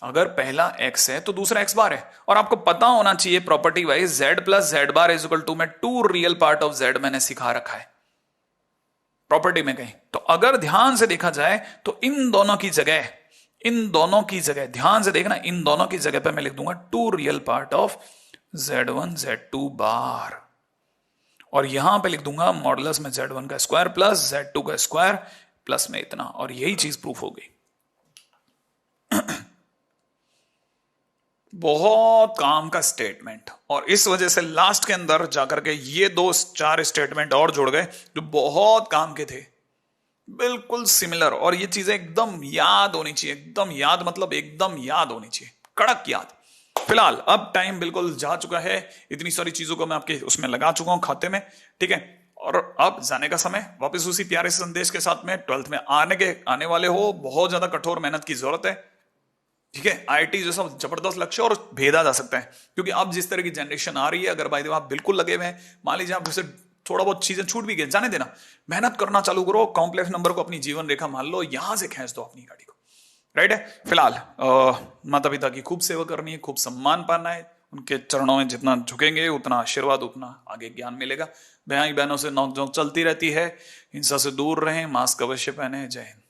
अगर पहला X है तो दूसरा X बार है, और आपको पता होना चाहिए property wise Z plus Z bar is equal to में 2 रियल पार्ट ऑफ Z मैंने सिखा रखा है प्रॉपर्टी में कहीं। तो अगर ध्यान से देखा जाए तो इन दोनों की जगह ध्यान से देखना, इन दोनों की जगह पे मैं लिख दूंगा 2 real part of Z1 Z2 बार, और यहां पे लिख दूंगा मॉडुलस में Z1 का स्क्वायर प्लस Z2 का स्क्वायर प्लस में इतना, और यही चीज प्रूफ हो गई। बहुत काम का स्टेटमेंट, और इस वजह से लास्ट के अंदर जाकर के ये 2-4 स्टेटमेंट और जुड़ गए जो बहुत काम के थे, बिल्कुल सिमिलर, और ये चीजें एकदम याद होनी चाहिए, एकदम याद मतलब एकदम याद होनी चाहिए, कड़क याद। फिलहाल अब टाइम बिल्कुल जा चुका है, इतनी सारी चीजों को मैं आपके उसमें लगा चुका हूं खाते में, ठीक है। और अब जाने का समय, वापस उसी प्यारे से संदेश के साथ में 12th में आने वाले हो, बहुत ज्यादा कठोर मेहनत की जरूरत है, ठीक है। आईआईटी जैसा जबरदस्त लक्ष्य और भेदा जा सकता है, क्योंकि अब जिस तरह की जनरेशन आ रही है, अगर भाई आप बिल्कुल लगे हुए हैं, मान लीजिए आप जैसे थोड़ा बहुत चीजें छूट भी गई, जाने देना, मेहनत करना चालू करो, कॉम्प्लेक्स नंबर को अपनी जीवन रेखा मान लो, यहां से खींच दो अपनी गाड़ी को, राइट है। फिलहाल माता पिता की खूब सेवा करनी है, खूब सम्मान पाना है, उनके चरणों में जितना झुकेंगे उतना आशीर्वाद, उतना आगे ज्ञान मिलेगा। भाई बहनों से नोक झोंक चलती रहती है, हिंसा से दूर रहें, मास्क अवश्य पहने। जय हिंद।